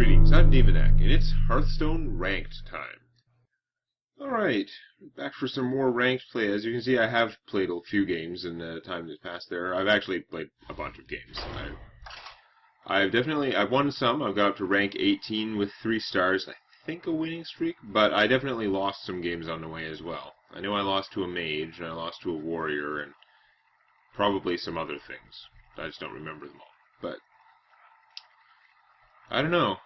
Greetings, I'm Demonac, and it's Hearthstone Ranked time. Alright, back for some more Ranked play. As you can see, I have played a few games in the time that's passed there. I've actually played a bunch of games. I've won some. I've got up to rank 18 with 3 stars, I think a winning streak, but I definitely lost some games on the way as well. I know I lost to a mage, and I lost to a warrior, and probably some other things. I just don't remember them all. But I don't know.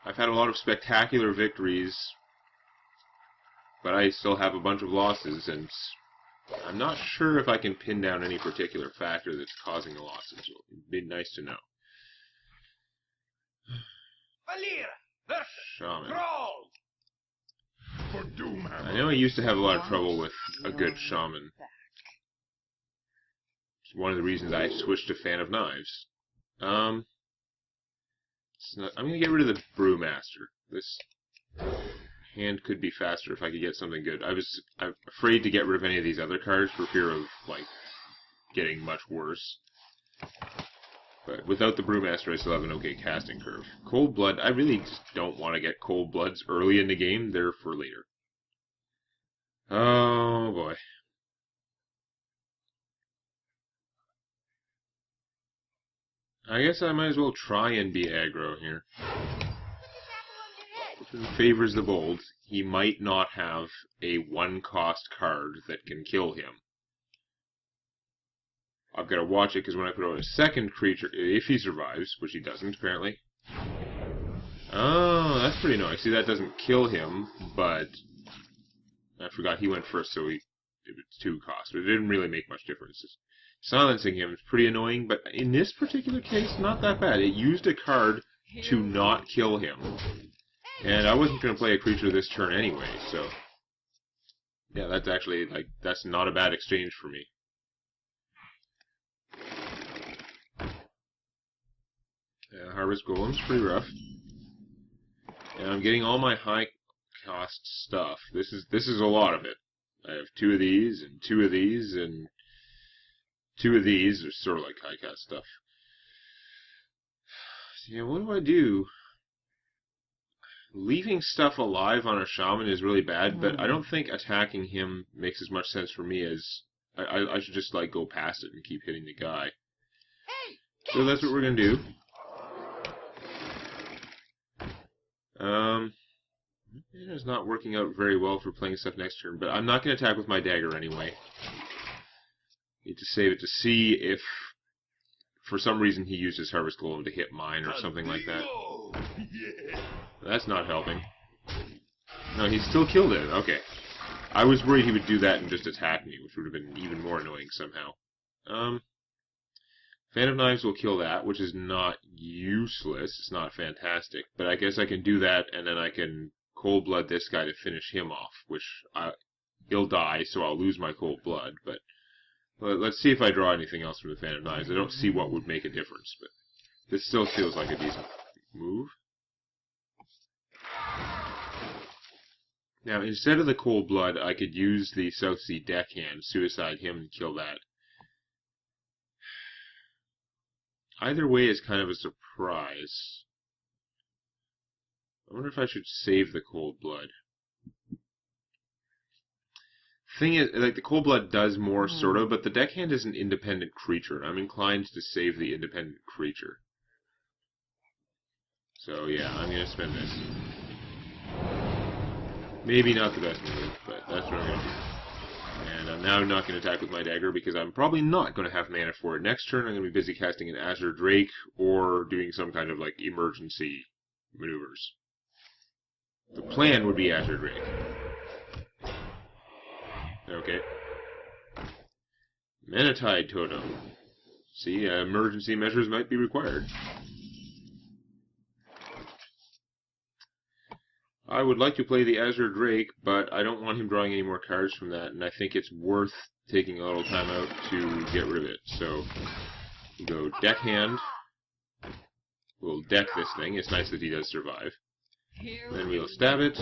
I've had a lot of spectacular victories, but I still have a bunch of losses, and I'm not sure if I can pin down any particular factor that's causing the losses. It'd be nice to know. Shaman. I know I used to have a lot of trouble with a good shaman. It's one of the reasons I switched to Fan of Knives. I'm going to get rid of the Brewmaster. This hand could be faster if I could get something good. I'm afraid to get rid of any of these other cards for fear of, like, getting much worse. But without the Brewmaster, I still have an okay casting curve. Cold Blood, I really just don't want to get Cold Bloods early in the game. They're for later. Oh, boy. I guess I might as well try and be aggro here. If favors the bold, he might not have a 1-cost card that can kill him. I've got to watch it because when I put out a second creature, if he survives, which he doesn't apparently. Oh, that's pretty annoying. See, that doesn't kill him, but I forgot he went first, so it was 2 costs. But it didn't really make much difference. Silencing him is pretty annoying, but in this particular case, not that bad. It used a card to not kill him. And I wasn't going to play a creature this turn anyway, so yeah, that's actually, like, that's not a bad exchange for me. Harvest Golem's pretty rough. And I'm getting all my high-cost stuff. This is a lot of it. I have 2 of these, and 2 of these, and 2 of these are sort of like high-cost stuff. So, yeah, what do I do? Leaving stuff alive on a shaman is really bad, but I don't think attacking him makes as much sense for me as I should just, like, go past it and keep hitting the guy. So that's what we're going to do. It's not working out very well for playing stuff next turn, but I'm not going to attack with my dagger anyway. Need to save it to see if, for some reason, he uses Harvest Golem to hit mine or something like that. That's not helping. No, he still killed it. Okay. I was worried he would do that and just attack me, which would have been even more annoying somehow. Fan of Knives will kill that, which is not useless. It's not fantastic. But I guess I can do that, and then I can Cold Blood this guy to finish him off, which he'll die, so I'll lose my Cold Blood. But let's see if I draw anything else from the Fan of Knives. I don't see what would make a difference, but this still feels like a decent move. Now, instead of the Cold Blood, I could use the Southsea Deckhand, suicide him, and kill that. Either way is kind of a surprise. I wonder if I should save the Cold Blood. Thing is, like, the Cold Blood does more, sort of, but the Deckhand is an independent creature. I'm inclined to save the independent creature. So, yeah, I'm going to spend this. Maybe not the best move, but that's what I'm going to do. And I'm now not going to attack with my dagger because I'm probably not going to have mana for it. Next turn I'm going to be busy casting an Azure Drake or doing some kind of, like, emergency maneuvers. The plan would be Azure Drake. Okay. Manatide Totem. See, emergency measures might be required. I would like to play the Azure Drake, but I don't want him drawing any more cards from that, and I think it's worth taking a little time out to get rid of it. So, we'll go Deckhand. We'll deck this thing. It's nice that he does survive. Then we'll stab it.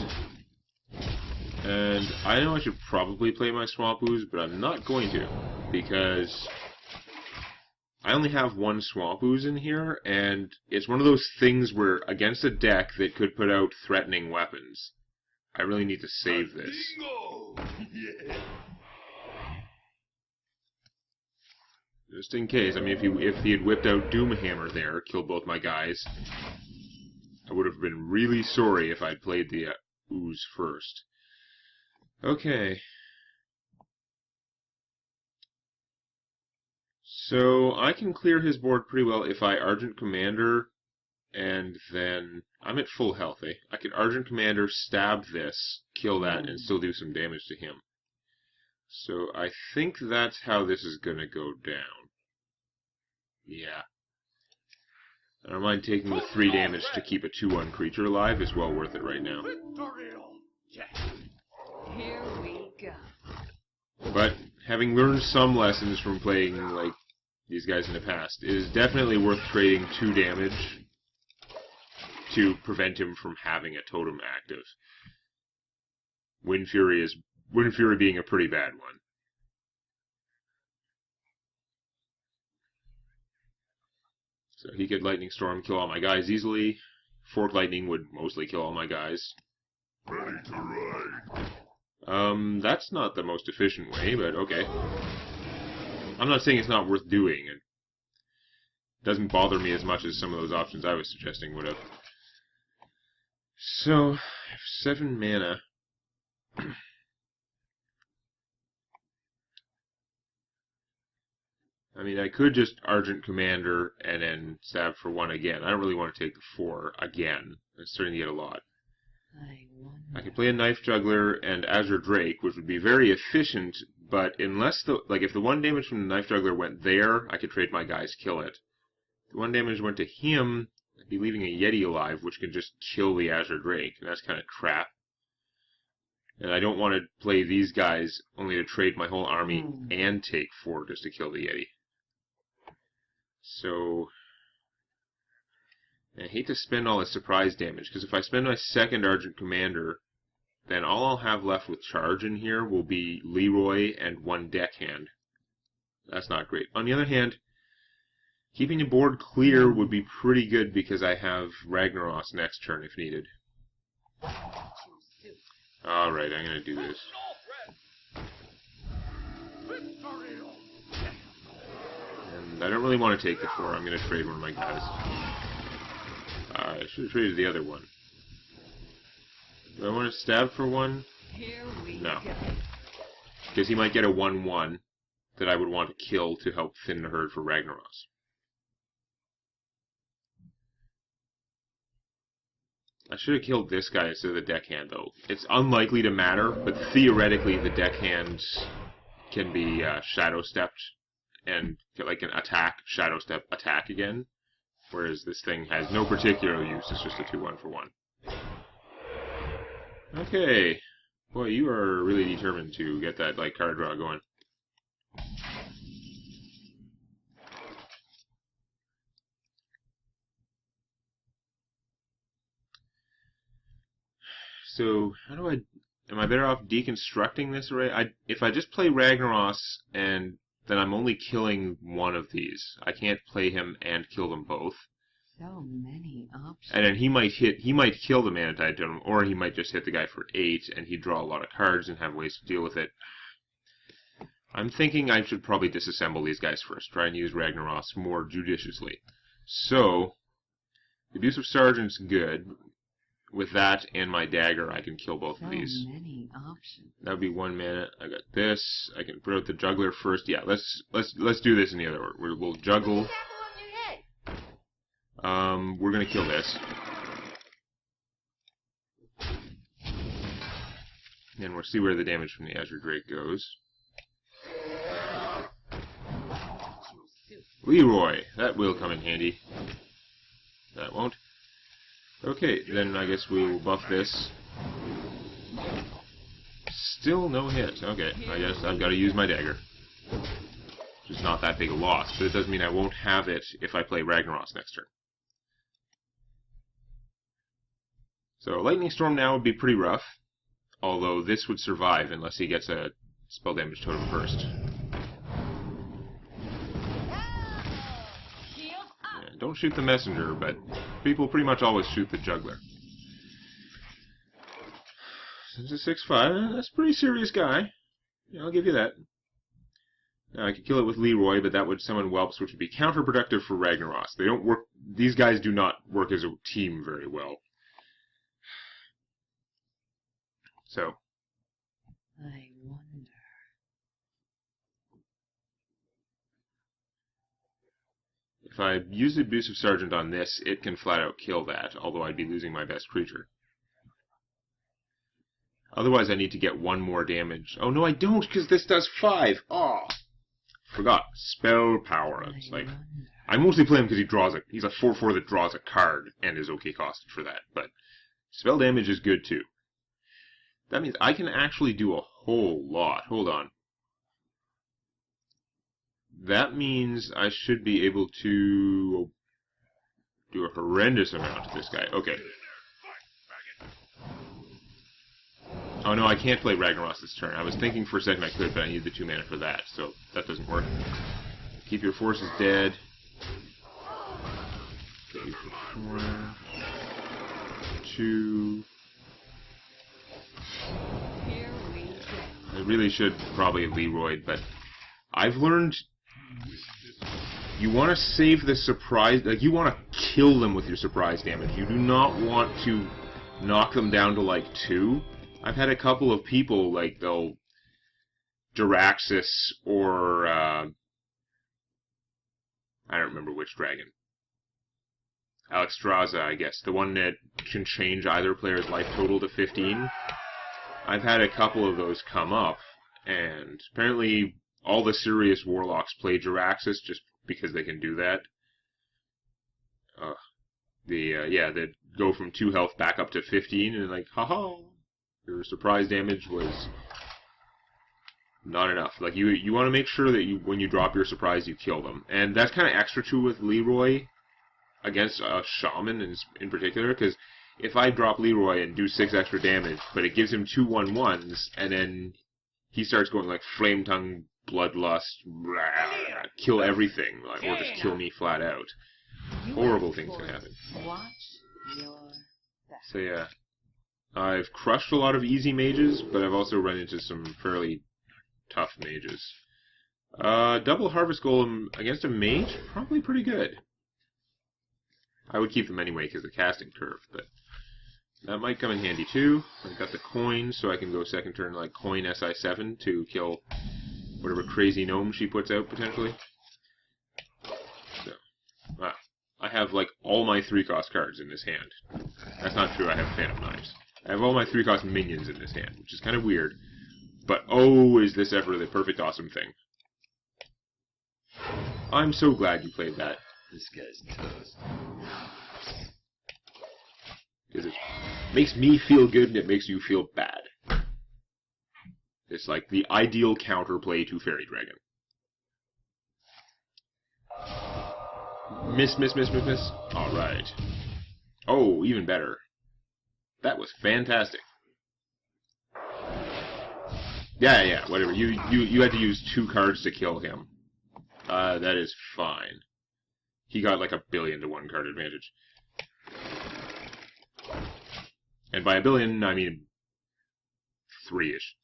And I know I should probably play my Swamp Ooze, but I'm not going to, because I only have one Swamp Ooze in here, and it's one of those things where against a deck that could put out threatening weapons, I really need to save this. Just in case. I mean, if he had whipped out Doomhammer there, killed both my guys, I would have been really sorry if I'd played the Ooze first. Okay. So I can clear his board pretty well if I Argent Commander, and then I'm at full health, eh? I could Argent Commander, stab this, kill that, and still do some damage to him. So I think that's how this is going to go down. Yeah. I don't mind taking the 3 damage to keep a 2/1 creature alive. It's well worth it right now. Here we go. But having learned some lessons from playing like these guys in the past, it is definitely worth trading 2 damage to prevent him from having a totem active. Wind Fury being a pretty bad one. So he could Lightning Storm, kill all my guys easily. Fork Lightning would mostly kill all my guys. Ready to ride. That's not the most efficient way, but okay. I'm not saying it's not worth doing. It doesn't bother me as much as some of those options I was suggesting would have. So, I have 7 mana. I mean, I could just Argent Commander and then stab for 1 again. I don't really want to take the 4 again. I'm starting to get a lot. I could play a Knife Juggler and Azure Drake, which would be very efficient, but unless if the 1 damage from the Knife Juggler went there, I could trade my guys, kill it. If the 1 damage went to him, I'd be leaving a Yeti alive, which can just kill the Azure Drake, and that's kind of crap. And I don't want to play these guys only to trade my whole army and take 4 just to kill the Yeti. So, I hate to spend all the surprise damage, because if I spend my 2nd Argent Commander, then all I'll have left with charge in here will be Leroy and 1 deckhand. That's not great. On the other hand, keeping the board clear would be pretty good because I have Ragnaros next turn if needed. Alright, I'm going to do this. And I don't really want to take the 4. I'm going to trade one of my guys. I should have traded the other one. Do I want to stab for 1? No. Because he might get a 1/1 that I would want to kill to help thin the herd for Ragnaros. I should have killed this guy instead of the deckhand, though. It's unlikely to matter, but theoretically the deckhand can be shadow stepped and get like an attack, shadow step, attack again. Whereas this thing has no particular use, it's just a 2/1 for 1. Okay. Boy, you are really determined to get that like card draw going. So, am I better off deconstructing this array? If I just play Ragnaros and then I'm only killing 1 of these. I can't play him and kill them both. So many options. And then he might kill the Mana-Tide Totem, or he might just hit the guy for 8 and he'd draw a lot of cards and have ways to deal with it. I'm thinking I should probably disassemble these guys first, try and use Ragnaros more judiciously. So, Abusive Sergeant's good. With that and my dagger, I can kill both of these. So many options. That would be 1 mana. I got this. I can put out the juggler first. Yeah, let's do this in the other order. We'll juggle. We're gonna kill this. And we'll see where the damage from the Azure Drake goes. Leroy, that will come in handy. That won't. Okay, then I guess we'll buff this. Still no hit. Okay, I guess I've got to use my dagger. Which is not that big a loss, but it doesn't mean I won't have it if I play Ragnaros next turn. So Lightning Storm now would be pretty rough, although this would survive unless he gets a spell damage totem first. don't shoot the messenger, but people pretty much always shoot the juggler. Since it's 6/5, that's a pretty serious guy. Yeah, I'll give you that. Now, I could kill it with Leroy, but that would summon whelps, which would be counterproductive for Ragnaros. They don't work. These guys do not work as a team very well. So. I wonder. If I use the Abusive Sergeant on this, it can flat out kill that, although I'd be losing my best creature. Otherwise, I need to get 1 more damage. Oh, no, I don't, because this does 5. Oh, forgot. Spell power. It's like, I mostly play him because he's a 4/4 that draws a card and is okay costed for that. But spell damage is good too. That means I can actually do a whole lot. Hold on. That means I should be able to do a horrendous amount to this guy. Okay. Oh no, I can't play Ragnaros this turn. I was thinking for a second I could, but I need the 2 mana for that, so that doesn't work. Keep your forces dead. Okay, 4, 2. Here we go. I really should probably have Leroyed, but I've learned you want to save the surprise, like you want to kill them with your surprise damage. You do not want to knock them down to like 2. I've had a couple of people, like, they'll Duraxis or, I don't remember which dragon. Alexstrasza, I guess. The one that can change either player's life total to 15. I've had a couple of those come up, and apparently all the serious warlocks play Duraxis just because they can do that. They go from 2 health back up to 15, and like, haha! Your surprise damage was not enough. Like, you want to make sure that when you drop your surprise, you kill them. And that's kind of extra true with Leroy against a Shaman in particular, because if I drop Leroy and do 6 extra damage, but it gives him 2 1/1s, and then he starts going like Flame Tongue, Bloodlust, kill everything, like, or just kill me flat out. Horrible things can happen. Watch your back. So yeah. I've crushed a lot of easy mages, but I've also run into some fairly tough mages. Double Harvest Golem against a mage? Probably pretty good. I would keep them anyway because of the casting curve, but that might come in handy too. I've got the coin, so I can go second turn like coin SI7 to kill whatever crazy gnome she puts out, potentially. So, wow. I have like all my 3-cost cards in this hand. That's not true, I have Fan of Knives. I have all my 3-cost minions in this hand, which is kind of weird. But oh, is this ever the perfect awesome thing. I'm so glad you played that. This guy's toast. Because it makes me feel good and it makes you feel bad. It's like the ideal counterplay to Fairy Dragon. Miss. Alright. Oh, even better. That was fantastic. Yeah, whatever. You had to use 2 cards to kill him. That is fine. He got like 1 billion to 1 card advantage. And by 1 billion, I mean 3-ish.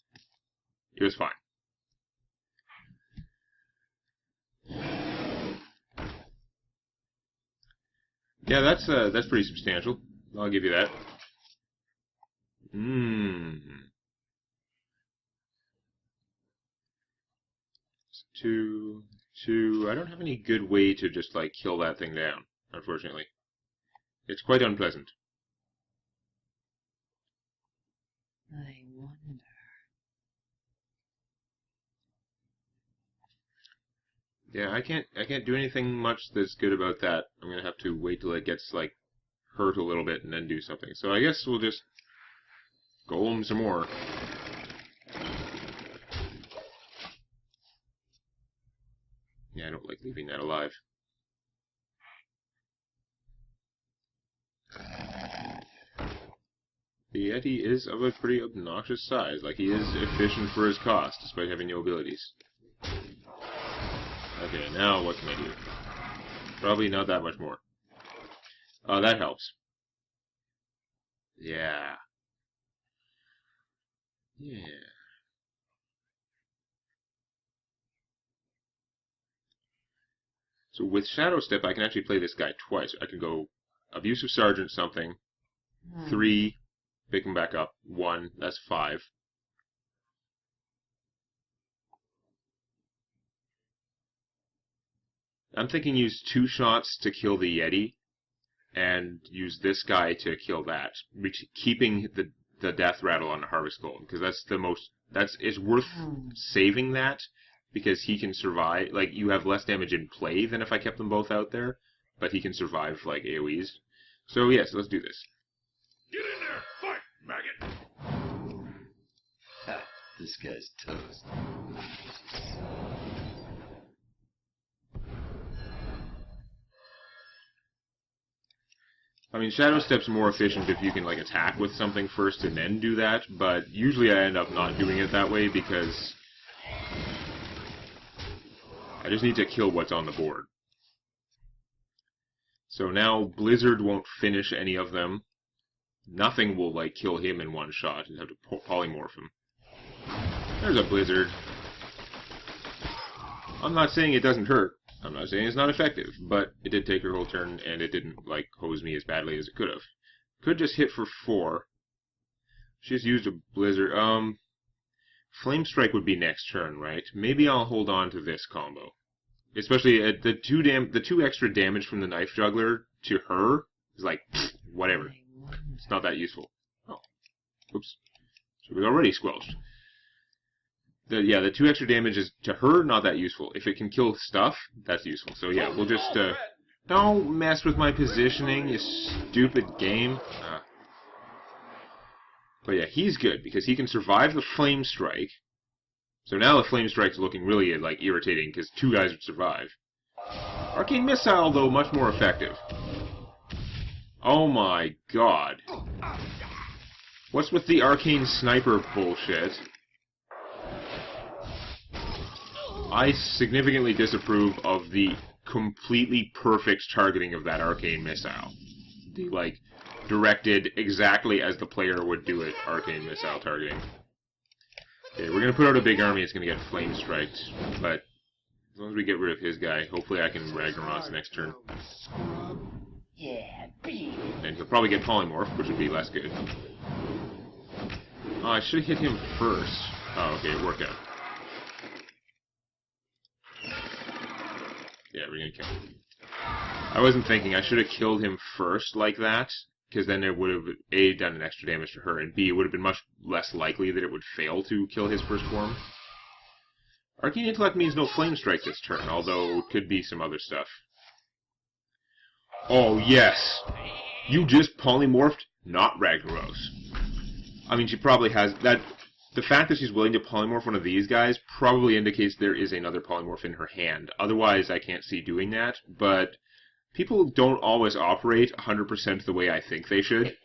It was fine. Yeah, that's pretty substantial. I'll give you that. Two. I don't have any good way to just like kill that thing down, unfortunately. It's quite unpleasant. I wonder. Yeah, I can't do anything much that's good about that. I'm gonna have to wait till it gets like hurt a little bit and then do something. So I guess we'll just golem some more. Yeah, I don't like leaving that alive. The Yeti is of a pretty obnoxious size. Like, he is efficient for his cost, despite having no abilities. Okay, now what can I do? Probably not that much more. Oh, that helps. Yeah. Yeah. So with Shadow Step, I can actually play this guy twice. I can go Abusive Sergeant something, 3, pick him back up, 1, that's 5. I'm thinking use 2 shots to kill the Yeti, and use this guy to kill that, keeping the Death Rattle on the Harvest Golem, because that's the most, it's worth saving that, because he can survive, like, you have less damage in play than if I kept them both out there, but he can survive, like, AoEs. So, yes, let's do this. Get in there! Fight, maggot! Ha, this guy's toast. I mean, Shadow Step's more efficient if you can, like, attack with something first and then do that, but usually I end up not doing it that way because I just need to kill what's on the board. So now Blizzard won't finish any of them. Nothing will, like, kill him in one shot. You have to polymorph him. There's a Blizzard. I'm not saying it doesn't hurt. I'm not saying it's not effective, but it did take her whole turn, and it didn't, like, hose me as badly as it could have. Could just hit for 4. She's used a Blizzard. Flame Strike would be next turn, right? Maybe I'll hold on to this combo. Especially the 2 extra damage from the Knife Juggler to her is like, whatever. It's not that useful. Oh. Oops. She was already squelched. The 2 extra damage is to her not that useful. If it can kill stuff, that's useful. So yeah, we'll just don't mess with my positioning, you stupid game. But yeah, he's good because he can survive the Flame Strike. So now the Flame Strike's looking really like irritating because 2 guys would survive. Arcane Missile though much more effective. Oh my god. What's with the Arcane Sniper bullshit? I significantly disapprove of the completely perfect targeting of that Arcane Missile. The, like, directed exactly as the player would do it, Arcane Missile targeting. Okay, we're gonna put out a big army, it's gonna get Flame Striked, but as long as we get rid of his guy, hopefully I can Ragnaros next turn. Yeah, And he'll probably get Polymorph, which would be less good. Oh, I should have hit him first. Oh, okay, it worked out. Yeah, we're gonna kill him. I wasn't thinking I should have killed him first like that, because then it would have A, done an extra damage to her, and B, it would have been much less likely that it would fail to kill his first form. Arcane Intellect means no Flame Strike this turn, although it could be some other stuff. Oh, yes! You just polymorphed, not Ragnaros. I mean, she probably has that. The fact that she's willing to polymorph one of these guys probably indicates there is another polymorph in her hand. Otherwise, I can't see doing that, but people don't always operate 100% the way I think they should.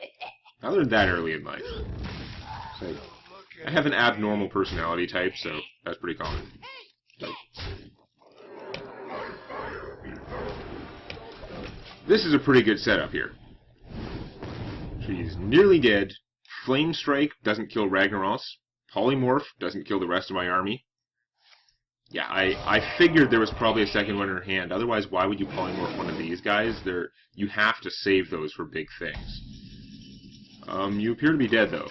I learned that early in life. So, I have an abnormal personality type, so that's pretty common. So. This is a pretty good setup here. She's nearly dead. Flame Strike doesn't kill Ragnaros. Polymorph doesn't kill the rest of my army. Yeah, I figured there was probably a second one in her hand. Otherwise, why would you polymorph one of these guys? You have to save those for big things. You appear to be dead, though.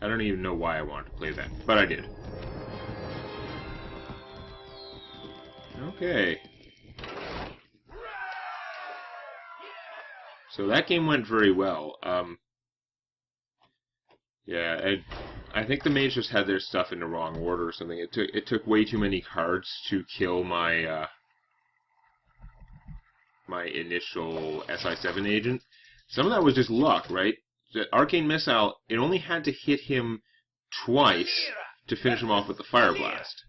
I don't even know why I wanted to play that, but I did. Okay. So that game went very well. Yeah, I think the mage just had their stuff in the wrong order or something. It took way too many cards to kill my my initial SI7 agent. Some of that was just luck, right? The Arcane Missile, it only had to hit him twice to finish him off with the Fire Blast.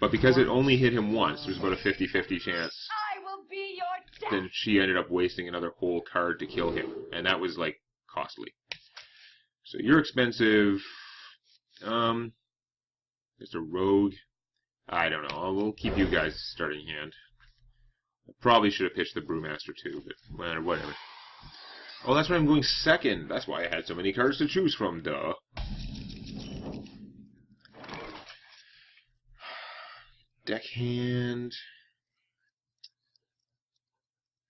But because it only hit him once, there's about a 50-50 chance. I will be your death. Then she ended up wasting another whole card to kill him. And that was, like, costly. So you're expensive. Just a rogue. I don't know. We'll keep you guys starting hand. I probably should have pitched the Brewmaster too, but whatever. Oh, that's why I'm going second. That's why I had so many cards to choose from, duh. Deckhand.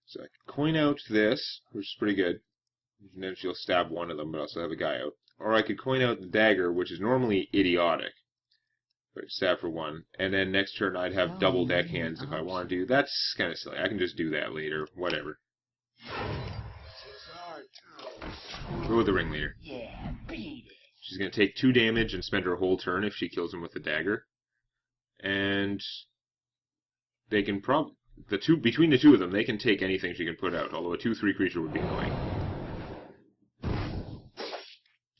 So I can coin out this, which is pretty good. And then she'll stab one of them, but also have a guy out. Or I could coin out the dagger, which is normally idiotic. But stab for one. And then next turn I'd have double deckhands if I want to. That's kind of silly. I can just do that later. Whatever. Go with the ringleader. Yeah, beat it. She's going to take 2 damage and spend her whole turn if she kills him with the dagger. And they can between the two of them, they can take anything she can put out, although a 2/3 creature would be annoying.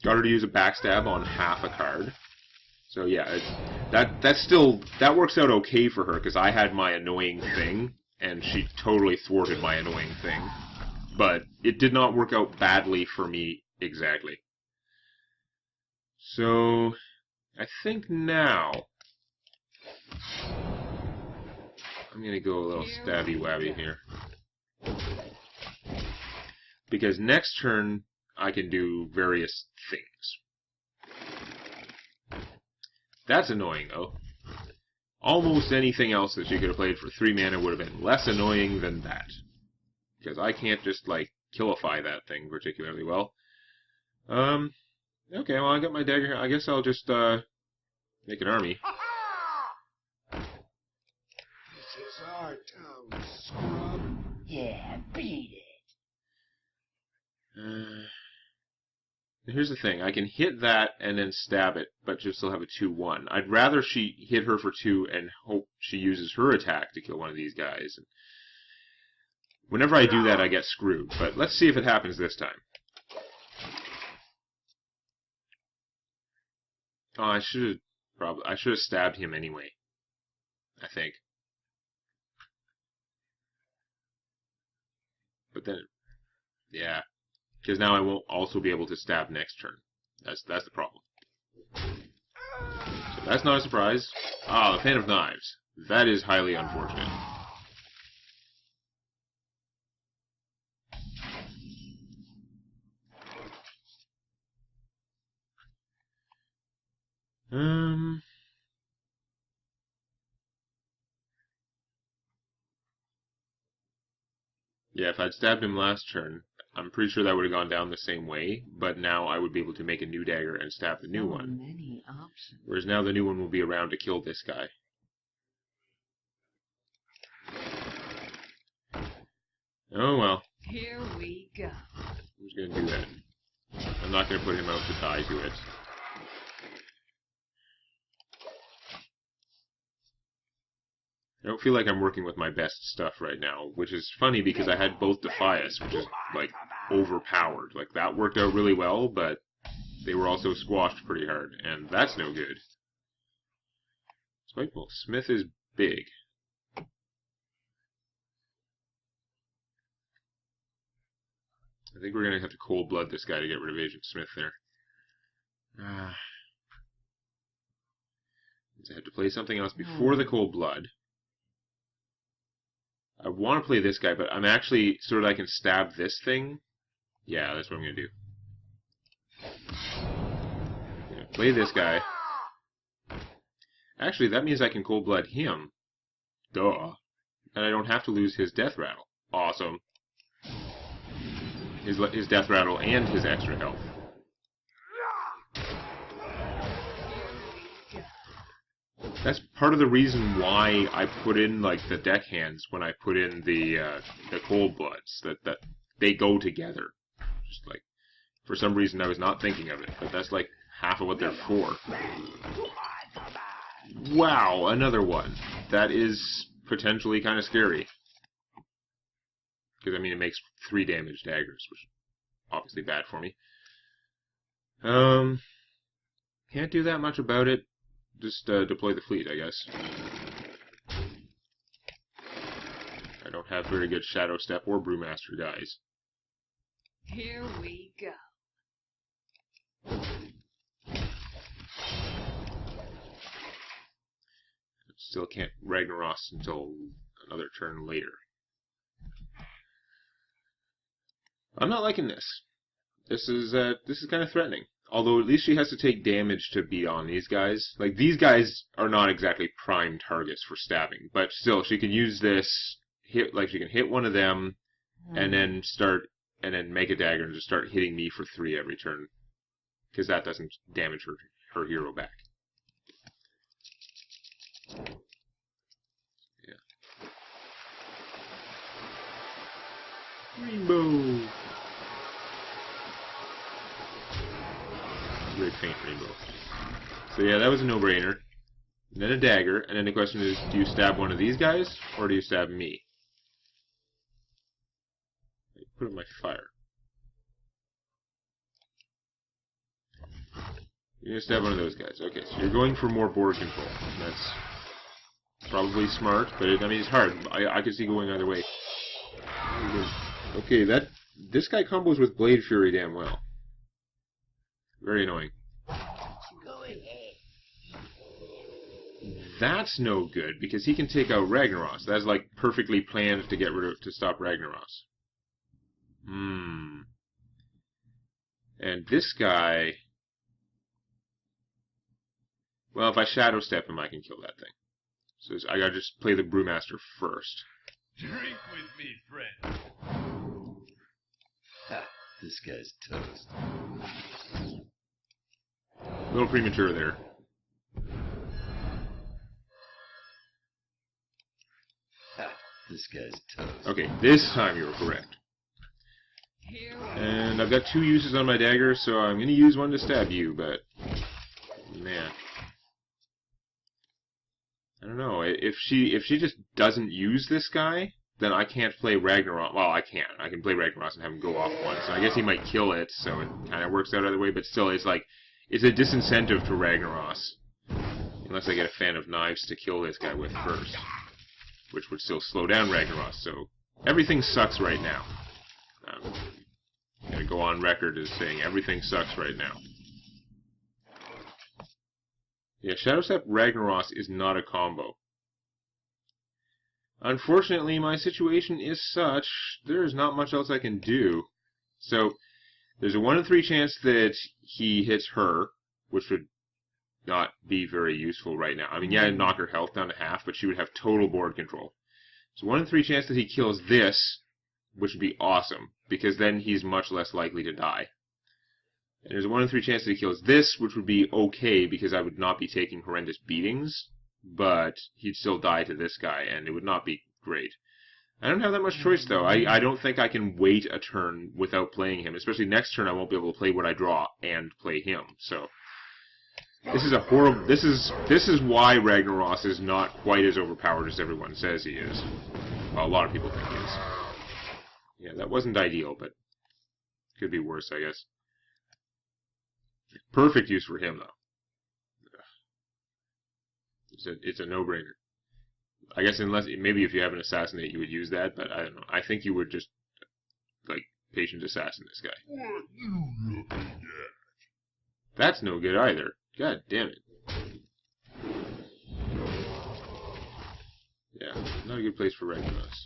Got her to use a backstab on half a card. So yeah, that works out okay for her, because I had my annoying thing, and she totally thwarted my annoying thing. But it did not work out badly for me exactly. So I think now I'm going to go a little stabby-wabby here. Because next turn I can do various things. That's annoying, though. Almost anything else that she could have played for 3 mana would have been less annoying than that. Because I can't just, like, killify that thing particularly well. Okay, well, I got my dagger here. I guess I'll just, make an army. This is our town, scrub. Yeah, beat it. Here's the thing. I can hit that and then stab it, but just still have a 2/1. I'd rather she hit her for 2 and hope she uses her attack to kill one of these guys. And whenever I do that, I get screwed. But let's see if it happens this time. Oh, I should have stabbed him anyway. I think. But then, yeah. Because now I won't also be able to stab next turn. That's the problem. So that's not a surprise. Ah, the Fan of Knives. That is highly unfortunate. Yeah, if I'd stabbed him last turn, I'm pretty sure that would have gone down the same way, but now I would be able to make a new dagger and stab the new one. Many options. Whereas now the new one will be around to kill this guy. Oh well. Here we go. Who's going to do that? I'm not going to put him out to die to it. I don't feel like I'm working with my best stuff right now, which is funny because I had both Defias, which is, like, overpowered. Like, that worked out really well, but they were also squashed pretty hard, and that's no good. Spiteful. Smith is big. I think we're going to have to cold blood this guy to get rid of Agent Smith there. I have to play something else before the cold blood. I want to play this guy, but I'm actually, so that I can stab this thing. Yeah, that's what I'm going to do. I'm going to play this guy. Actually, that means I can cold blood him. Duh. And I don't have to lose his death rattle. Awesome. His death rattle and his extra health. That's part of the reason why I put in, like, the deckhands when I put in the cold bloods. That they go together. Just like, for some reason I was not thinking of it, but that's like half of what they're for. Wow, another one. That is potentially kind of scary. Because, I mean, it makes 3 damage daggers, which is obviously bad for me. Can't do that much about it. Just deploy the fleet, I guess. I don't have very good Shadow Step or Brewmaster guys. Here we go. Still can't Ragnaros until another turn later. I'm not liking this. This is kind of threatening. Although at least she has to take damage to beat on these guys. Like, these guys are not exactly prime targets for stabbing, but still, she can use this she can hit one of them, and then make a dagger and just start hitting me for 3 every turn, because that doesn't damage her hero back. Yeah. Rainbow. Red paint rainbow. So yeah, that was a no-brainer. And then a dagger, and then the question is, do you stab one of these guys, or do you stab me? Put it in my fire. You're gonna stab one of those guys. Okay, so you're going for more board control. That's probably smart, but I mean, it's hard. I could see going either way. Okay, this guy combos with Blade Fury damn well. Very annoying. Go ahead. That's no good, because he can take out Ragnaros. That's like perfectly planned to stop Ragnaros. And this guy... Well, if I Shadow Step him, I can kill that thing. So I gotta just play the Brewmaster first. Drink with me, friend. Ha, this guy's toast. A little premature there. Ha, this guy's toast. Okay, this time you were correct. And I've got 2 uses on my dagger, so I'm going to use one to stab you, but... Man. I don't know. If she just doesn't use this guy, then I can't play Ragnaros. Well, I can. I can play Ragnaros and have him go off once. So I guess he might kill it, so it kind of works out either way, but still, it's like... It's a disincentive to Ragnaros. Unless I get a fan of knives to kill this guy with first. Which would still slow down Ragnaros, so... Everything sucks right now. I'm going to go on record as saying everything sucks right now. Yeah, Shadow Step Ragnaros is not a combo. Unfortunately, my situation is such, there's not much else I can do. So, there's a 1 in 3 chance that he hits her, which would not be very useful right now. I mean, yeah, I'd knock her health down to half, but she would have total board control. So 1 in 3 chance that he kills this, which would be awesome, because then he's much less likely to die. And there's a 1 in 3 chance that he kills this, which would be okay, because I would not be taking horrendous beatings, but he'd still die to this guy, and it would not be great. I don't have that much choice, though. I don't think I can wait a turn without playing him, especially next turn I won't be able to play what I draw and play him, so... This is a horrible... This is why Ragnaros is not quite as overpowered as everyone says he is. Well, a lot of people think he is. Yeah, that wasn't ideal, but could be worse, I guess. Perfect use for him, though. It's a no-brainer. I guess unless maybe if you have an assassinate, you would use that, but I don't know. I think you would just like patient assassin this guy. What you looking at? That's no good either. God damn it. Yeah, not a good place for Ragnaros.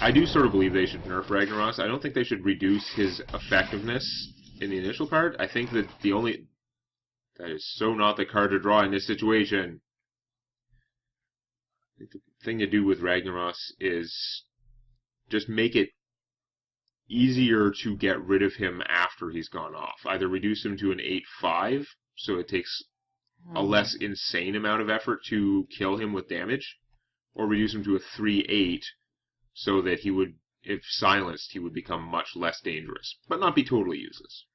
I do sort of believe they should nerf Ragnaros. I don't think they should reduce his effectiveness in the initial part. I think that that is so not the card to draw in this situation. I think the thing to do with Ragnaros is just make it easier to get rid of him after he's gone off. Either reduce him to an 8/5, so it takes a less insane amount of effort to kill him with damage, or reduce him to a 3/8, so that he would, if silenced, he would become much less dangerous, but not be totally useless.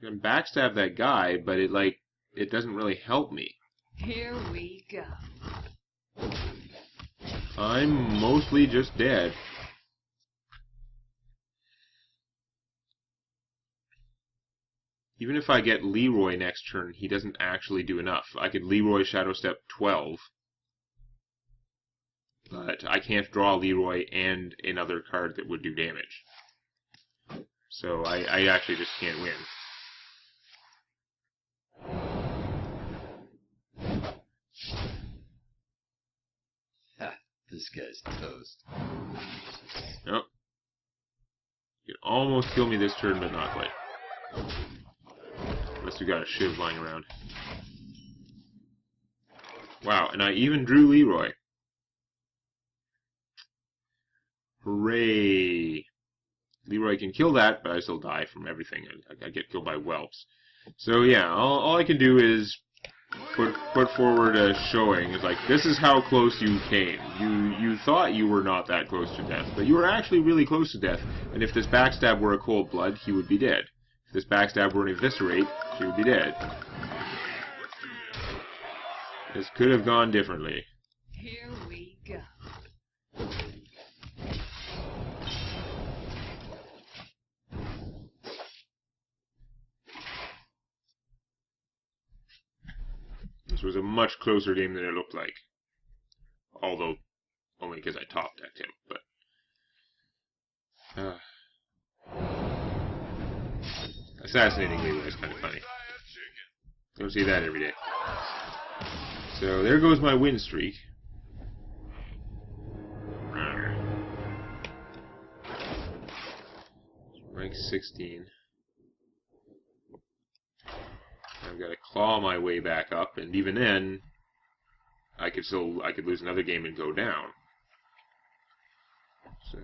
I can backstab that guy, but it doesn't really help me. Here we go. I'm mostly just dead. Even if I get Leroy next turn, he doesn't actually do enough. I could Leroy Shadow Step 12, but I can't draw Leroy and another card that would do damage. So I actually just can't win. This guy's toast. Nope. You can almost kill me this turn, but not quite. Unless we got a shiv lying around. Wow, and I even drew Leroy. Hooray! Leroy can kill that, but I still die from everything. I get killed by whelps. So yeah, all I can do is put forward a showing. It's like, this is how close you came. You thought you were not that close to death, but you were actually really close to death. And if this backstab were a cold blood, he would be dead. If this backstab were an eviscerate, she would be dead. This could have gone differently. Here we go. This was a much closer game than it looked like. Although, only because I top decked him, but... Assassinating Leroy is kind of funny. Don't see that every day. So, there goes my win streak. Rank 16. I've got to claw my way back up, and even then, I could lose another game and go down. So,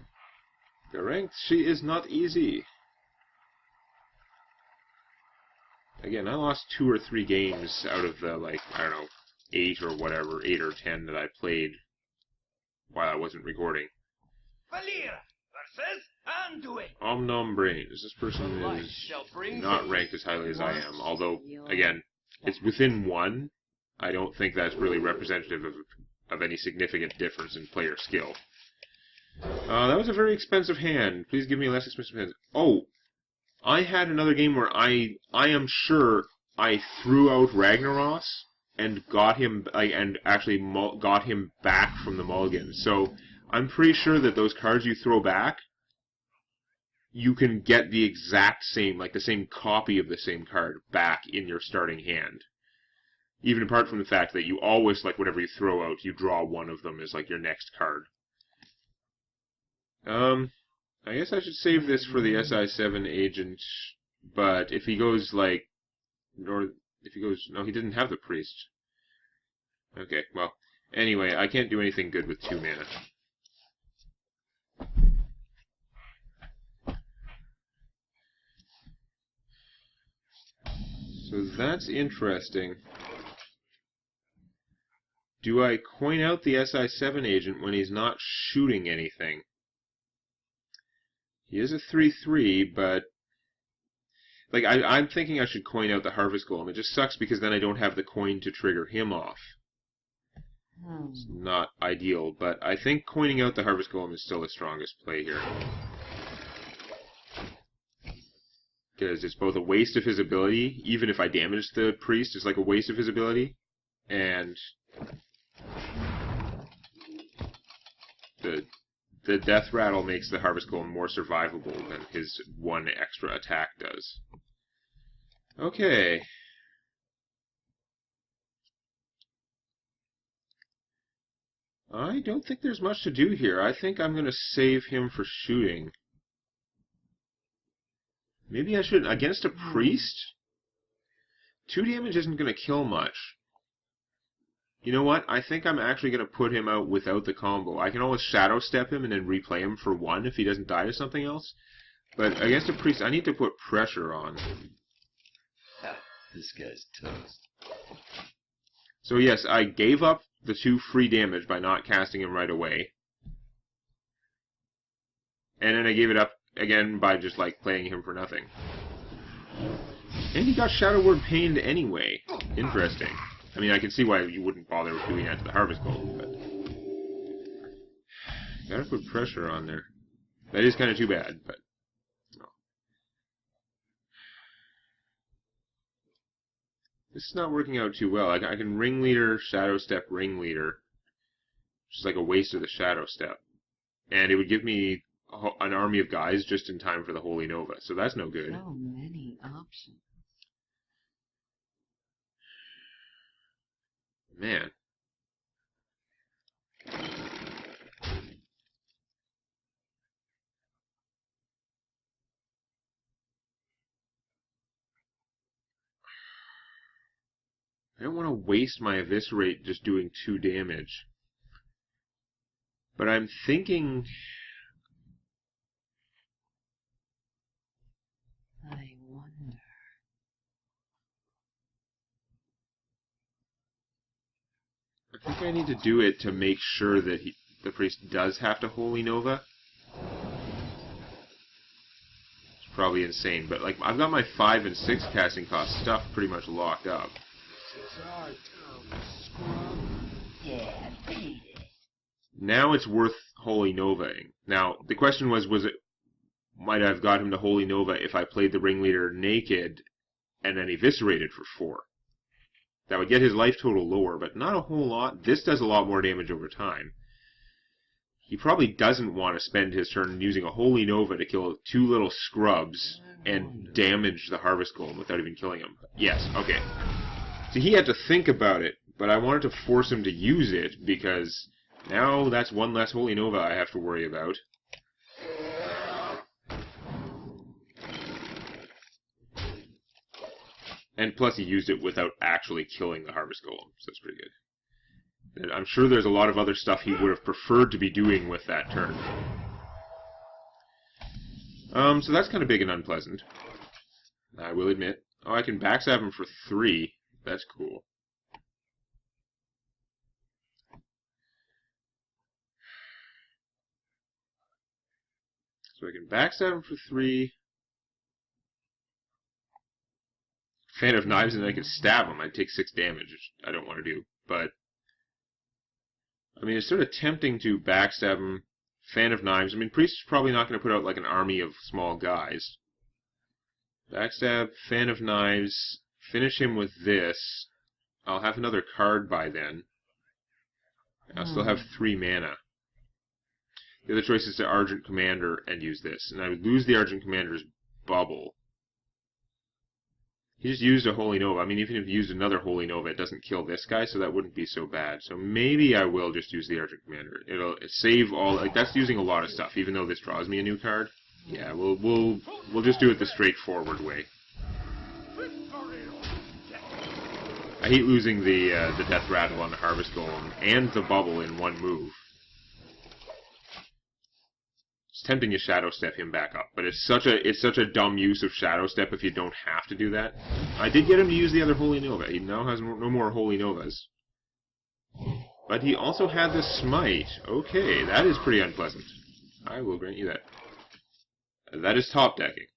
the ranked, she is not easy. Again, I lost 2 or 3 games out of the, like, I don't know, 8 or whatever, 8 or 10 that I played while I wasn't recording. Valir versus Anduin. Omnom Brains. This person is not ranked as highly as I am, although, again, it's within 1. I don't think that's really representative of any significant difference in player skill. That was a very expensive hand. Please give me a less expensive hand. Oh, I had another game where I am sure I threw out Ragnaros and got him, and actually got him back from the mulligan. So I'm pretty sure that those cards you throw back, you can get the exact same, like the same copy of the same card back in your starting hand. Even apart from the fact that you always, like, whatever you throw out, you draw one of them as, like, your next card. I guess I should save this for the SI7 agent, but if he goes, like, no, he didn't have the priest. Okay, well, anyway, I can't do anything good with 2 mana. So that's interesting. Do I coin out the SI7 agent when he's not shooting anything? He is a 3/3, but... Like, I'm thinking I should coin out the Harvest Golem. It just sucks because then I don't have the coin to trigger him off. It's not ideal, but I think coining out the Harvest Golem is still the strongest play here. Because it's both a waste of his ability, even if I damage the priest, it's like a waste of his ability, and the Death Rattle makes the Harvest Golem more survivable than his 1 extra attack does. Okay. I don't think there's much to do here. I think I'm going to save him for shooting. Maybe I should... Against a priest? 2 damage isn't going to kill much. You know what? I think I'm actually going to put him out without the combo. I can always Shadow Step him and then replay him for 1 if he doesn't die to something else. But against a priest, I need to put pressure on. Ha, this guy's toast. So yes, I gave up the 2 free damage by not casting him right away. And then I gave it up again by just, like, playing him for nothing. And he got Shadow Word Pained anyway. Interesting. I mean, I can see why you wouldn't bother doing that to the Harvest Golem, but... Gotta put pressure on there. That is kind of too bad, but... No. This is not working out too well. I can Ringleader, Shadow Step, Ringleader. Which is like a waste of the Shadow Step. And it would give me an army of guys just in time for the Holy Nova, so that's no good. So many options. Man. I don't want to waste my Eviscerate just doing 2 damage. But I'm thinking... I wonder. I think I need to do it to make sure that the priest does have to Holy Nova. It's probably insane, but like I've got my 5 and 6 casting cost stuff pretty much locked up. Yeah, beat it. Now it's worth Holy Novaing. Now the question was it might I have got him to Holy Nova if I played the Ringleader naked and then Eviscerated for 4? That would get his life total lower, but not a whole lot. This does a lot more damage over time. He probably doesn't want to spend his turn using a Holy Nova to kill 2 little scrubs and damage the Harvest Golem without even killing him. Yes, okay. So he had to think about it, but I wanted to force him to use it because now that's 1 less Holy Nova I have to worry about. And plus he used it without actually killing the Harvest Golem, so that's pretty good. And I'm sure there's a lot of other stuff he would have preferred to be doing with that turn. So that's kind of big and unpleasant, I will admit. Oh, I can backstab him for 3. That's cool. So I can backstab him for 3. Fan of Knives, and I could stab him. I'd take 6 damage, which I don't want to do. But, I mean, it's sort of tempting to backstab him. Fan of Knives. I mean, Priest is probably not going to put out like an army of small guys. Backstab, Fan of Knives, finish him with this. I'll have another card by then. I'll still have 3 mana. The other choice is to Argent Commander and use this. And I would lose the Argent Commander's bubble. He just used a Holy Nova. I mean, even if he used another Holy Nova, it doesn't kill this guy, so that wouldn't be so bad. So maybe I will just use the Argent Commander. It'll save all... Like, that's using a lot of stuff, even though this draws me a new card. Yeah, we'll just do it the straightforward way. I hate losing the Death Rattle on the Harvest Golem and the Bubble in one move. It's tempting to Shadow Step him back up, but it's such a dumb use of Shadow Step if you don't have to do that. I did get him to use the other Holy Nova. He now has no more Holy Novas. But he also had the Smite. Okay, that is pretty unpleasant. I will grant you that. That is top decking.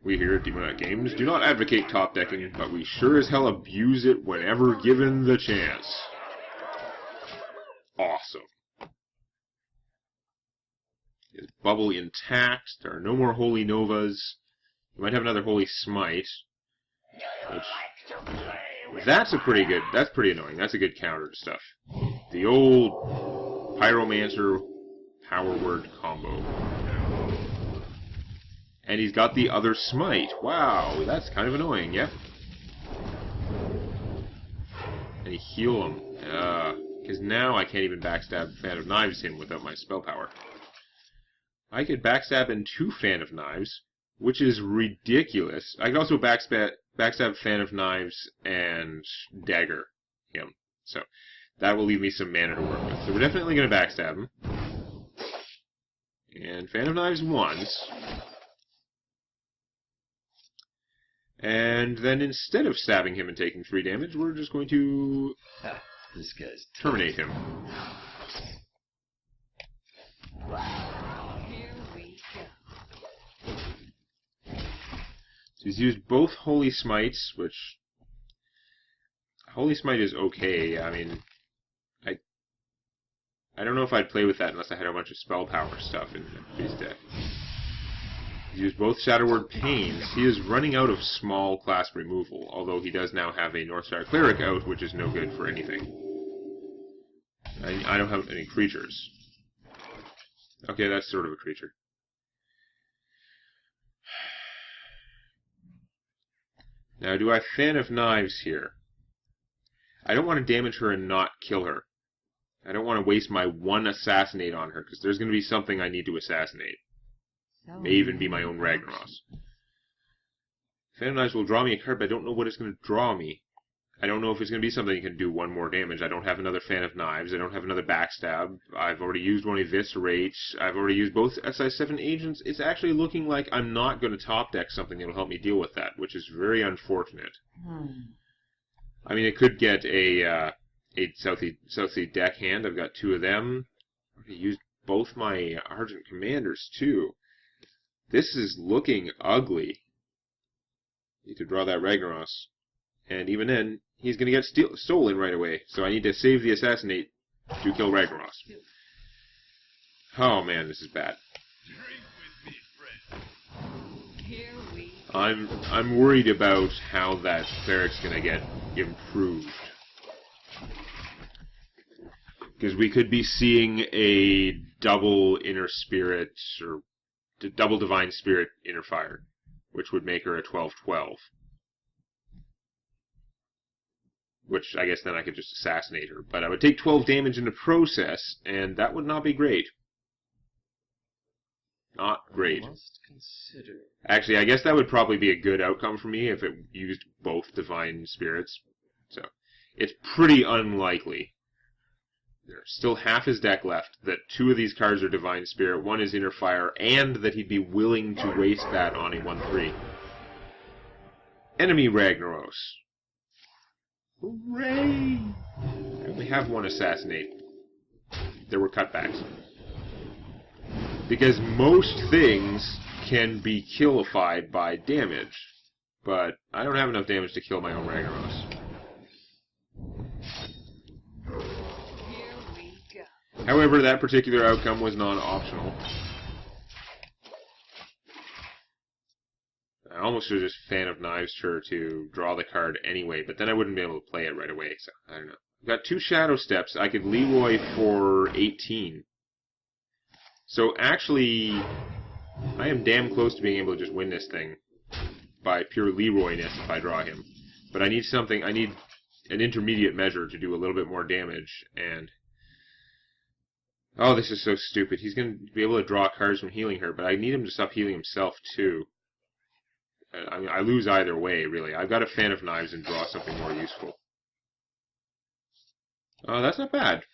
We here at Demonac Games do not advocate top decking, but we sure as hell abuse it whenever given the chance. Awesome. His bubble intact. There are no more Holy Novas. You might have another Holy Smite. Which, that's pretty annoying. That's a good counter to stuff. The old Pyromancer Power Word combo. And he's got the other Smite. Wow, that's kind of annoying, yep. And he heal him. Because now I can't even backstab Fan of Knives him without my spell power. I could backstab in 2 Fan of Knives, which is ridiculous. I could also backstab Fan of Knives and dagger him. So that will leave me some mana to work with. So we're definitely going to backstab him. And Fan of Knives once. And then instead of stabbing him and taking 3 damage, we're just going to This guy's terminate him. Here we go. So he's used both Holy Smites, which... Holy Smite is okay. I mean, I don't know if I'd play with that unless I had a bunch of spell power stuff in his deck. He's used both Shadow Word Pains. He is running out of small class removal, although he does now have a Northstar Cleric out, which is no good for anything. I don't have any creatures. Okay, that's sort of a creature. Now, do I Fan of Knives here? I don't want to damage her and not kill her. I don't want to waste my 1 Assassinate on her, because there's going to be something I need to assassinate. So May even be my own Ragnaros. Fan of Knives will draw me a card, but I don't know what it's going to draw me. I don't know if it's going to be something that can do 1 more damage. I don't have another Fan of Knives. I don't have another Backstab. I've already used one Eviscerate. I've already used both SI7 agents. It's actually looking like I'm not going to top deck something that will help me deal with that, which is very unfortunate. I mean, it could get a Southsea Deckhand. I've got 2 of them. I've already used both my Argent Commanders, too. This is looking ugly. Need to draw that Ragnaros. And even then, he's going to get stolen right away. So I need to save the Assassinate to kill Ragnaros. Oh man, this is bad. I'm worried about how that Cleric's going to get improved. Because we could be seeing a double Inner Spirit, or double Divine Spirit Inner Fire, which would make her a 12/12. Which, I guess then I could just assassinate her. But I would take 12 damage in the process, and that would not be great. Not great. Must consider. Actually, I guess that would probably be a good outcome for me if it used both Divine Spirits. So, it's pretty unlikely. There's still half his deck left, that 2 of these cards are Divine Spirit, 1 is Inner Fire, and that he'd be willing to waste that on a 1/3. Enemy Ragnaros. Hooray! I only have 1 Assassinate. There were cutbacks. Because most things can be killified by damage. But I don't have enough damage to kill my own Ragnaros. However, that particular outcome was non-optional. I almost should have just Fan of Knives her to draw the card anyway, but then I wouldn't be able to play it right away, so I don't know. I've got 2 Shadow Steps. I could Leroy for 18. So actually, I am damn close to being able to just win this thing by pure Leroy-ness if I draw him. But I need something, I need an intermediate measure to do a little bit more damage, and... Oh, this is so stupid. He's going to be able to draw cards from healing her, but I need him to stop healing himself, too. I mean, I lose either way, really. I've got to Fan of Knives and draw something more useful. Oh, that's not bad.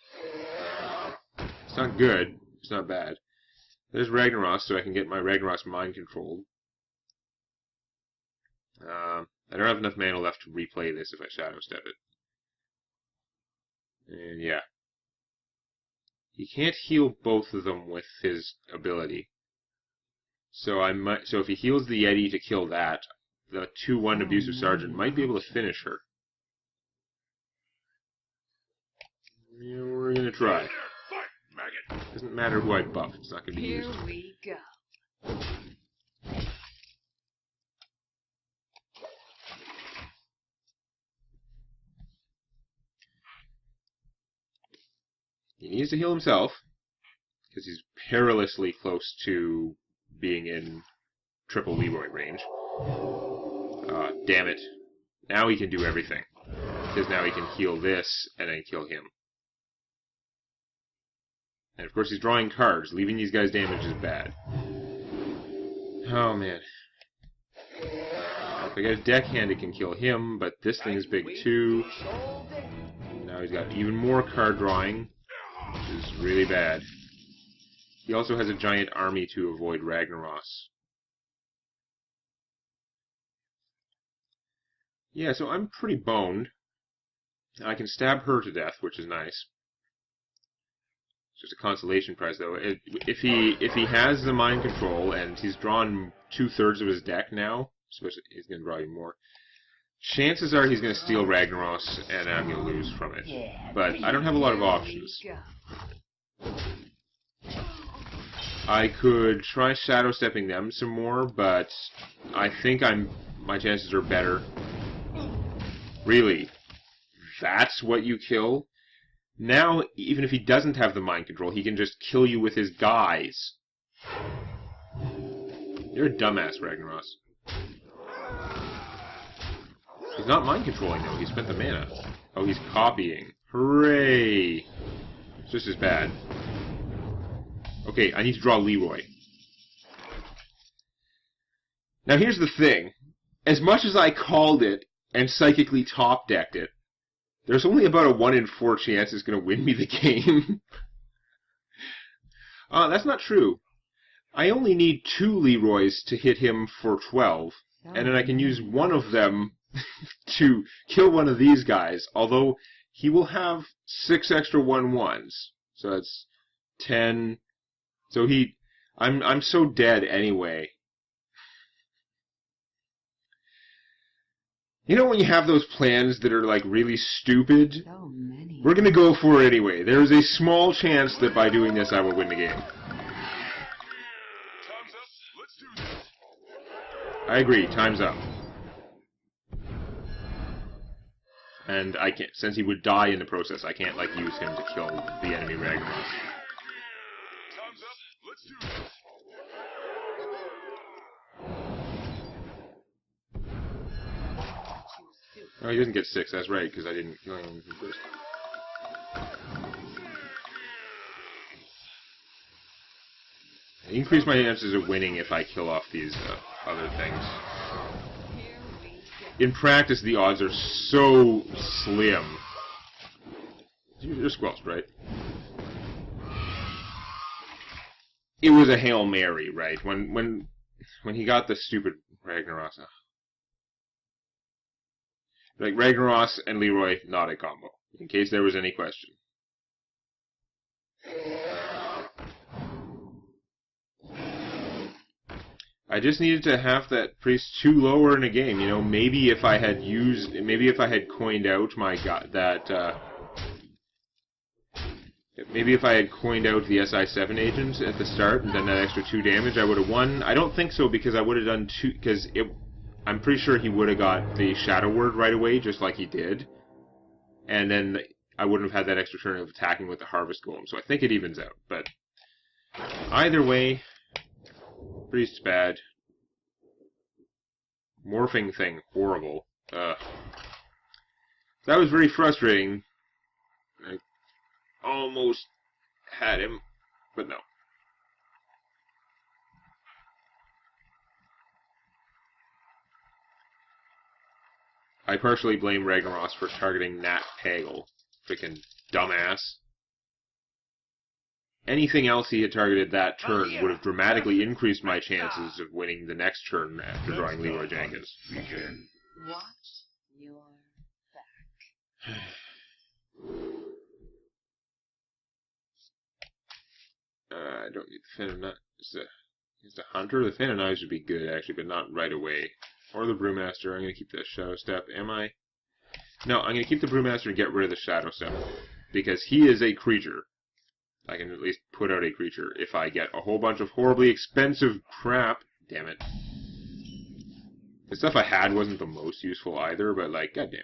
It's not good. It's not bad. There's Ragnaros, so I can get my Ragnaros mind controlled. I don't have enough mana left to replay this if I Shadow Step it. And yeah. He can't heal both of them with his ability. So if he heals the Yeti to kill that, the 2/1 Abusive Sergeant might be able to finish her. Yeah, we're gonna try. Doesn't matter who I buff, it's not gonna be used. Here we go. He needs to heal himself, because he's perilously close to being in triple Leroy range. Damn it. Now he can do everything. Because now he can heal this, and then kill him. And of course he's drawing cards. Leaving these guys damaged is bad. Oh man. If I get a deckhand it can kill him, but this thing is big too. Now he's got even more card drawing, which is really bad. He also has a giant army to avoid Ragnaros. Yeah, so I'm pretty boned. I can stab her to death, which is nice. It's just a consolation prize, though. If he has the mind control, and he's drawn 2/3 of his deck now, especially he's going to draw even more, chances are he's going to steal Ragnaros, and I'm going to lose from it. But I don't have a lot of options. I could try Shadow Stepping them some more, but I think my chances are better. Really? That's what you kill? Now, even if he doesn't have the mind control, he can just kill you with his guys. You're a dumbass, Ragnaros. He's not mind controlling, though. He spent the mana. Oh, he's copying. Hooray! It's just as bad. Okay, I need to draw Leroy. Now here's the thing. as much as I called it and psychically top-decked it, there's only about a 1 in 4 chance it's going to win me the game. That's not true. I only need 2 Leroys to hit him for 12, and then I can use one of them to kill one of these guys, although he will have 6 extra 1/1s. So that's 10. So I'm so dead anyway. You know when you have those plans that are like really stupid? So many. We're gonna go for it anyway. There is a small chance that by doing this I will win the game. Time's up. Let's do this. I agree, time's up. And I can't, since he would die in the process, I can't like use him to kill the enemy Ragnaros. Time's up. Let's do this. Oh, he doesn't get 6, that's right, because I didn't kill him first. I increase my chances of winning if I kill off these other things. In practice, the odds are so slim. You're squelched, right? It was a Hail Mary, right? When he got the stupid Ragnaros. Like, Ragnaros and Leroy, not a combo. In case there was any question. I just needed to have that priest 2 lower in a game, you know, maybe if I had coined out my maybe if I had coined out the SI7 agent at the start and done that extra 2 damage, I would have won. I don't think so, because I would have done 2, because I'm pretty sure he would have got the Shadow Word right away, just like he did. And then I wouldn't have had that extra turn of attacking with the Harvest Golem, so I think it evens out. But either way, Priest's bad. Morphing thing, horrible. That was very frustrating. I almost had him, but no. I partially blame Ragnaros for targeting Nat Pagel. Freaking dumbass. Anything else he had targeted that turn would have dramatically increased my chances of winning the next turn after drawing Leroy Jenkins. Watch your back. I don't need the Fan of Knives. Is the Hunter? The Fan of Knives would be good, actually, but not right away. Or the Brewmaster. I'm going to keep the Shadow Step. Am I? No, I'm going to keep the Brewmaster and get rid of the Shadow Step. Because he is a creature. I can at least put out a creature if I get a whole bunch of horribly expensive crap. Damn it. The stuff I had wasn't the most useful either, but like, goddamn.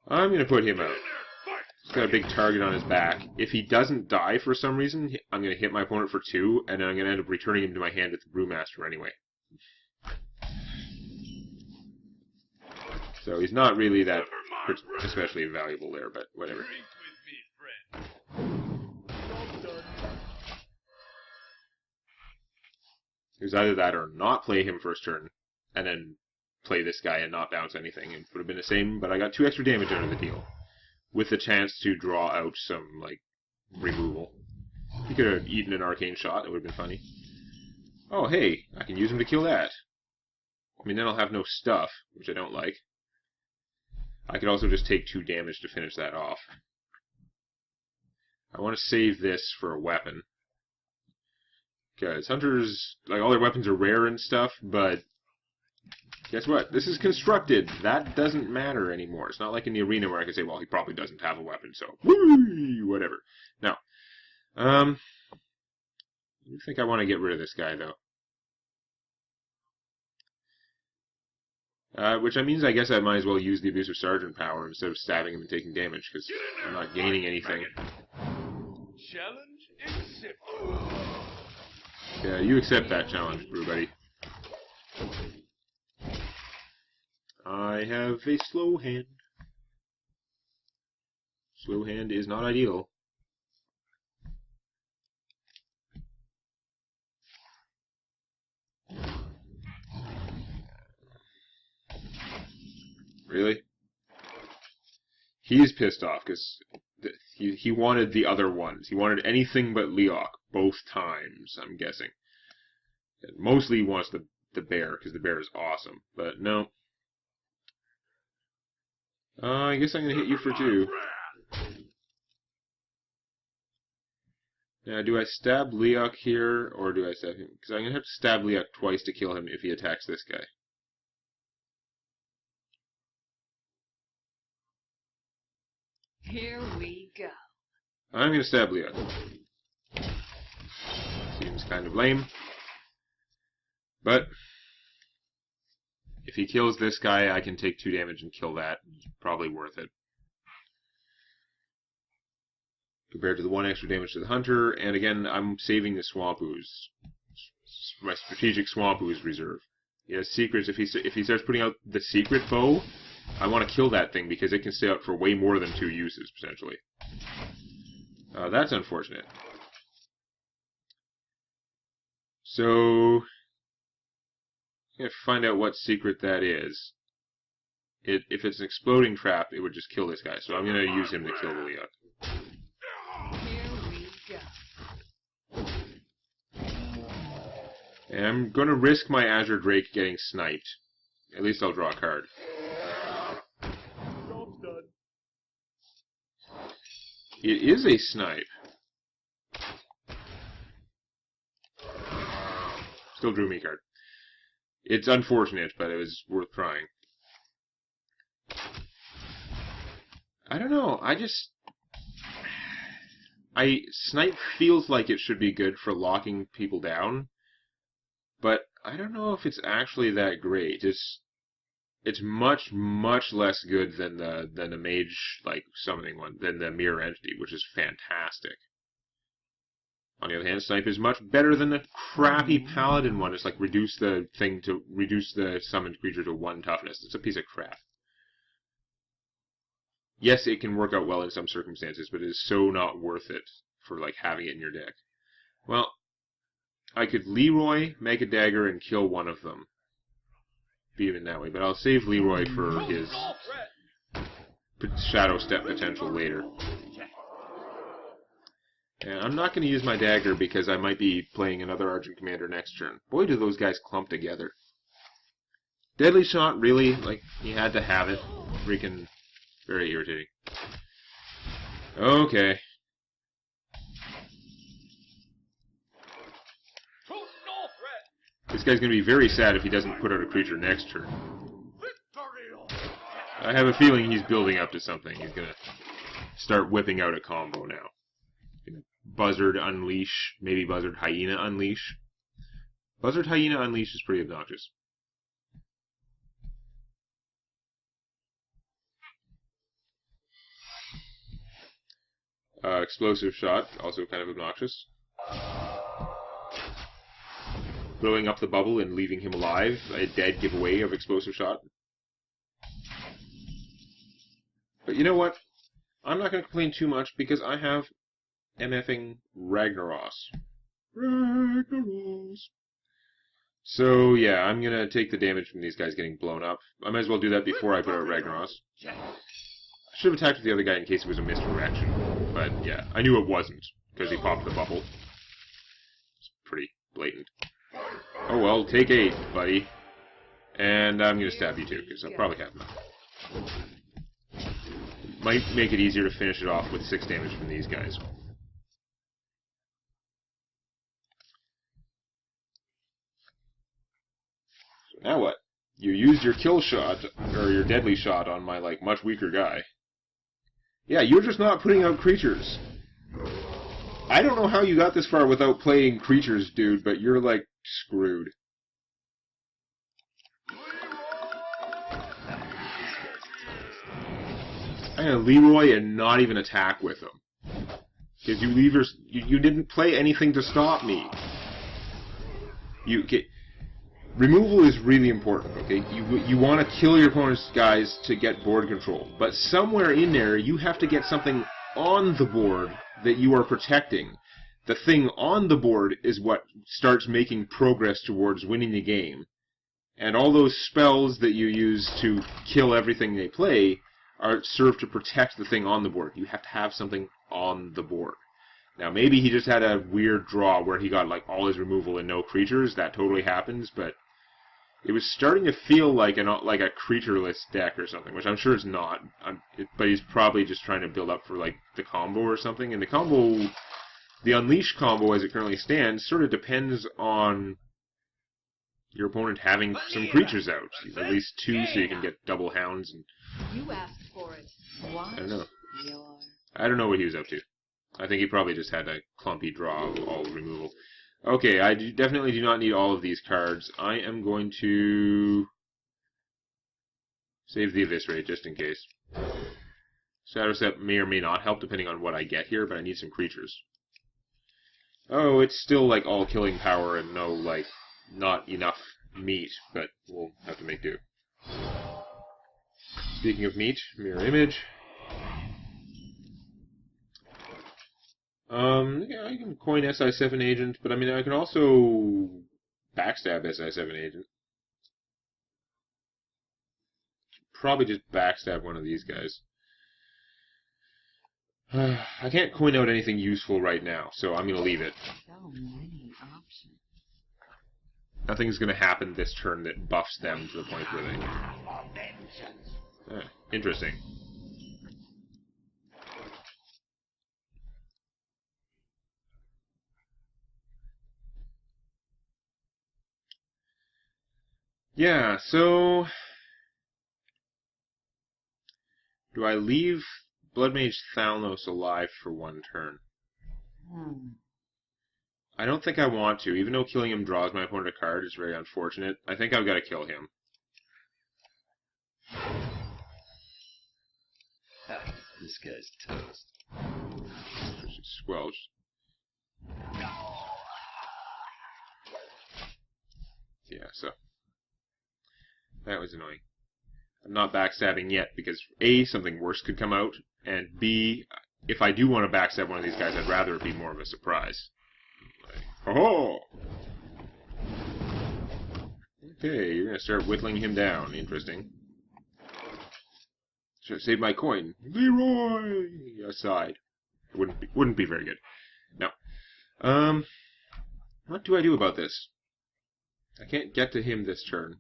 I'm going to put him out. He's got a big target on his back. If he doesn't die for some reason, I'm going to hit my opponent for 2, and then I'm going to end up returning him to my hand with the Brewmaster anyway. So he's not really that especially valuable there, but whatever. It was either that or not play him first turn, and then play this guy and not bounce anything. It would have been the same, but I got 2 extra damage out of the deal. With the chance to draw out some, like, removal. He could have eaten an Arcane Shot, it would have been funny. Oh, hey, I can use him to kill that. I mean, then I'll have no stuff, which I don't like. I could also just take 2 damage to finish that off. I want to save this for a weapon. Because Hunters, like, all their weapons are rare and stuff, but guess what? This is constructed. That doesn't matter anymore. It's not like in the arena where I can say, well, he probably doesn't have a weapon, so woo, whatever. Now, I think I want to get rid of this guy, though. Which means I guess I might as well use the Abusive Sergeant power instead of stabbing him and taking damage, because I'm not gaining anything. Challenge accepted. Yeah, you accept that challenge, Brew Buddy. I have a slow hand. Slow hand is not ideal. Really? He's pissed off because he wanted the other ones. He wanted anything but Leok both times, I'm guessing. And mostly he wants the bear, because the bear is awesome. But no. I guess I'm going to hit you for 2. Now, do I stab Leok here, or do I stab him? Because I'm going to have to stab Leok twice to kill him if he attacks this guy. Here we go. I'm going to stab Leok. Seems kind of lame. But if he kills this guy, I can take 2 damage and kill that. It's probably worth it. Compared to the 1 extra damage to the hunter, and again, I'm saving the Swamp Ooze. My strategic Swamp Ooze reserve. He has secrets. If he starts putting out the secret bow, I want to kill that thing because it can stay out for way more than 2 uses, potentially. That's unfortunate. So, I'm going to find out what secret that is. If it's an exploding trap, it would just kill this guy, so I'm going to use him to kill the Leok. Here we go. And I'm going to risk my Azure Drake getting sniped. At least I'll draw a card. It is a snipe. Still drew me a card. It's unfortunate, but it was worth trying. I don't know. Snipe feels like it should be good for locking people down, but I don't know if it's actually that great. It's much, much less good than the mage summoning one, than the mirror entity, which is fantastic. On the other hand, snipe is much better than the crappy paladin one. It's like reduce the summoned creature to 1 toughness. It's a piece of crap. Yes, it can work out well in some circumstances, but it is so not worth it for having it in your deck. Well, I could Leroy, make a dagger, and kill one of them. Beat him in that way, but I'll save Leroy for his Shadow Step potential later. And I'm not going to use my dagger because I might be playing another Argent Commander next turn. Boy, do those guys clump together. Deadly Shot, really? He had to have it. Freaking very irritating. Okay. This guy's going to be very sad if he doesn't put out a creature next turn. I have a feeling he's building up to something. He's going to start whipping out a combo now. Buzzard Unleash, maybe Buzzard Hyena Unleash. Buzzard Hyena Unleash is pretty obnoxious. Explosive Shot, also kind of obnoxious. Blowing up the bubble and leaving him alive, a dead giveaway of Explosive Shot. But you know what? I'm not going to complain too much because I have MFing Ragnaros. So yeah, I'm going to take the damage from these guys getting blown up. I might as well do that before I put out Ragnaros. I should have attacked with the other guy in case it was a misdirection. But yeah, I knew it wasn't because he popped the bubble. It's pretty blatant. Oh well, take 8, buddy. And I'm going to stab you too, because I'll probably have enough. Might make it easier to finish it off with 6 damage from these guys. So now what? You used your kill shot, or your deadly shot on my, much weaker guy. Yeah, you're just not putting out creatures. I don't know how you got this far without playing creatures, dude, but you're, screwed. I'm gonna Leroy and not even attack with him. Because you didn't play anything to stop me. Removal is really important, okay? You want to kill your opponent's guys to get board control. But somewhere in there, you have to get something on the board that you are protecting. The thing on the board is what starts making progress towards winning the game. And all those spells that you use to kill everything they play serve to protect the thing on the board. You have to have something on the board. Now, maybe he just had a weird draw where he got like all his removal and no creatures. That totally happens, but it was starting to feel like a creatureless deck or something, which I'm sure it's not. But he's probably just trying to build up for like the combo or something. And the combo, the Unleash combo as it currently stands, sort of depends on your opponent having some creatures out. At least 2 so you can get double hounds. And You asked for it. What? I don't know. Your... I don't know what he was up to. I think he probably just had a clumpy draw of all the removal. Okay, I definitely do not need all of these cards. I am going to save the Eviscerate just in case. Shadow Step may or may not help depending on what I get here, but I need some creatures. Oh, it's still like all killing power and no, like, not enough meat, but we'll have to make do. Speaking of meat, mirror image. Yeah, I can coin SI7 agent, but I mean, I can also backstab SI7 agent. Probably just backstab one of these guys. I can't coin out anything useful right now, so I'm going to leave it. So many options. Nothing's going to happen this turn that buffs them to the point where they... interesting. Yeah, so... do I leave Bloodmage Thalnos alive for 1 turn? I don't think I want to. Even though killing him draws my opponent a card, it's very unfortunate. I think I've got to kill him. This guy's toast. Squelch. Yeah, so... that was annoying. I'm not backstabbing yet because A, something worse could come out, and B, if I do want to backstab one of these guys, I'd rather it be more of a surprise. Like, oh! Okay, you're gonna start whittling him down. Interesting. Should I save my coin? Leroy! Aside. It wouldn't be very good. No. What do I do about this? I can't get to him this turn.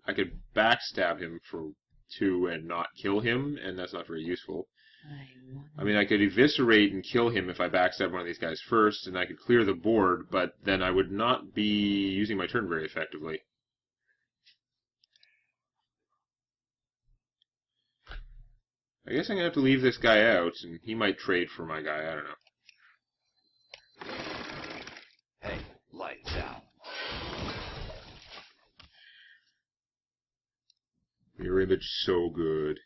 I could backstab him for 2 and not kill him, and that's not very useful. I mean, I could eviscerate and kill him if I backstab one of these guys first, and I could clear the board, but then I would not be using my turn very effectively. I guess I'm going to have to leave this guy out, and he might trade for my guy, I don't know. Hey, lights out. Mirror Image, so good.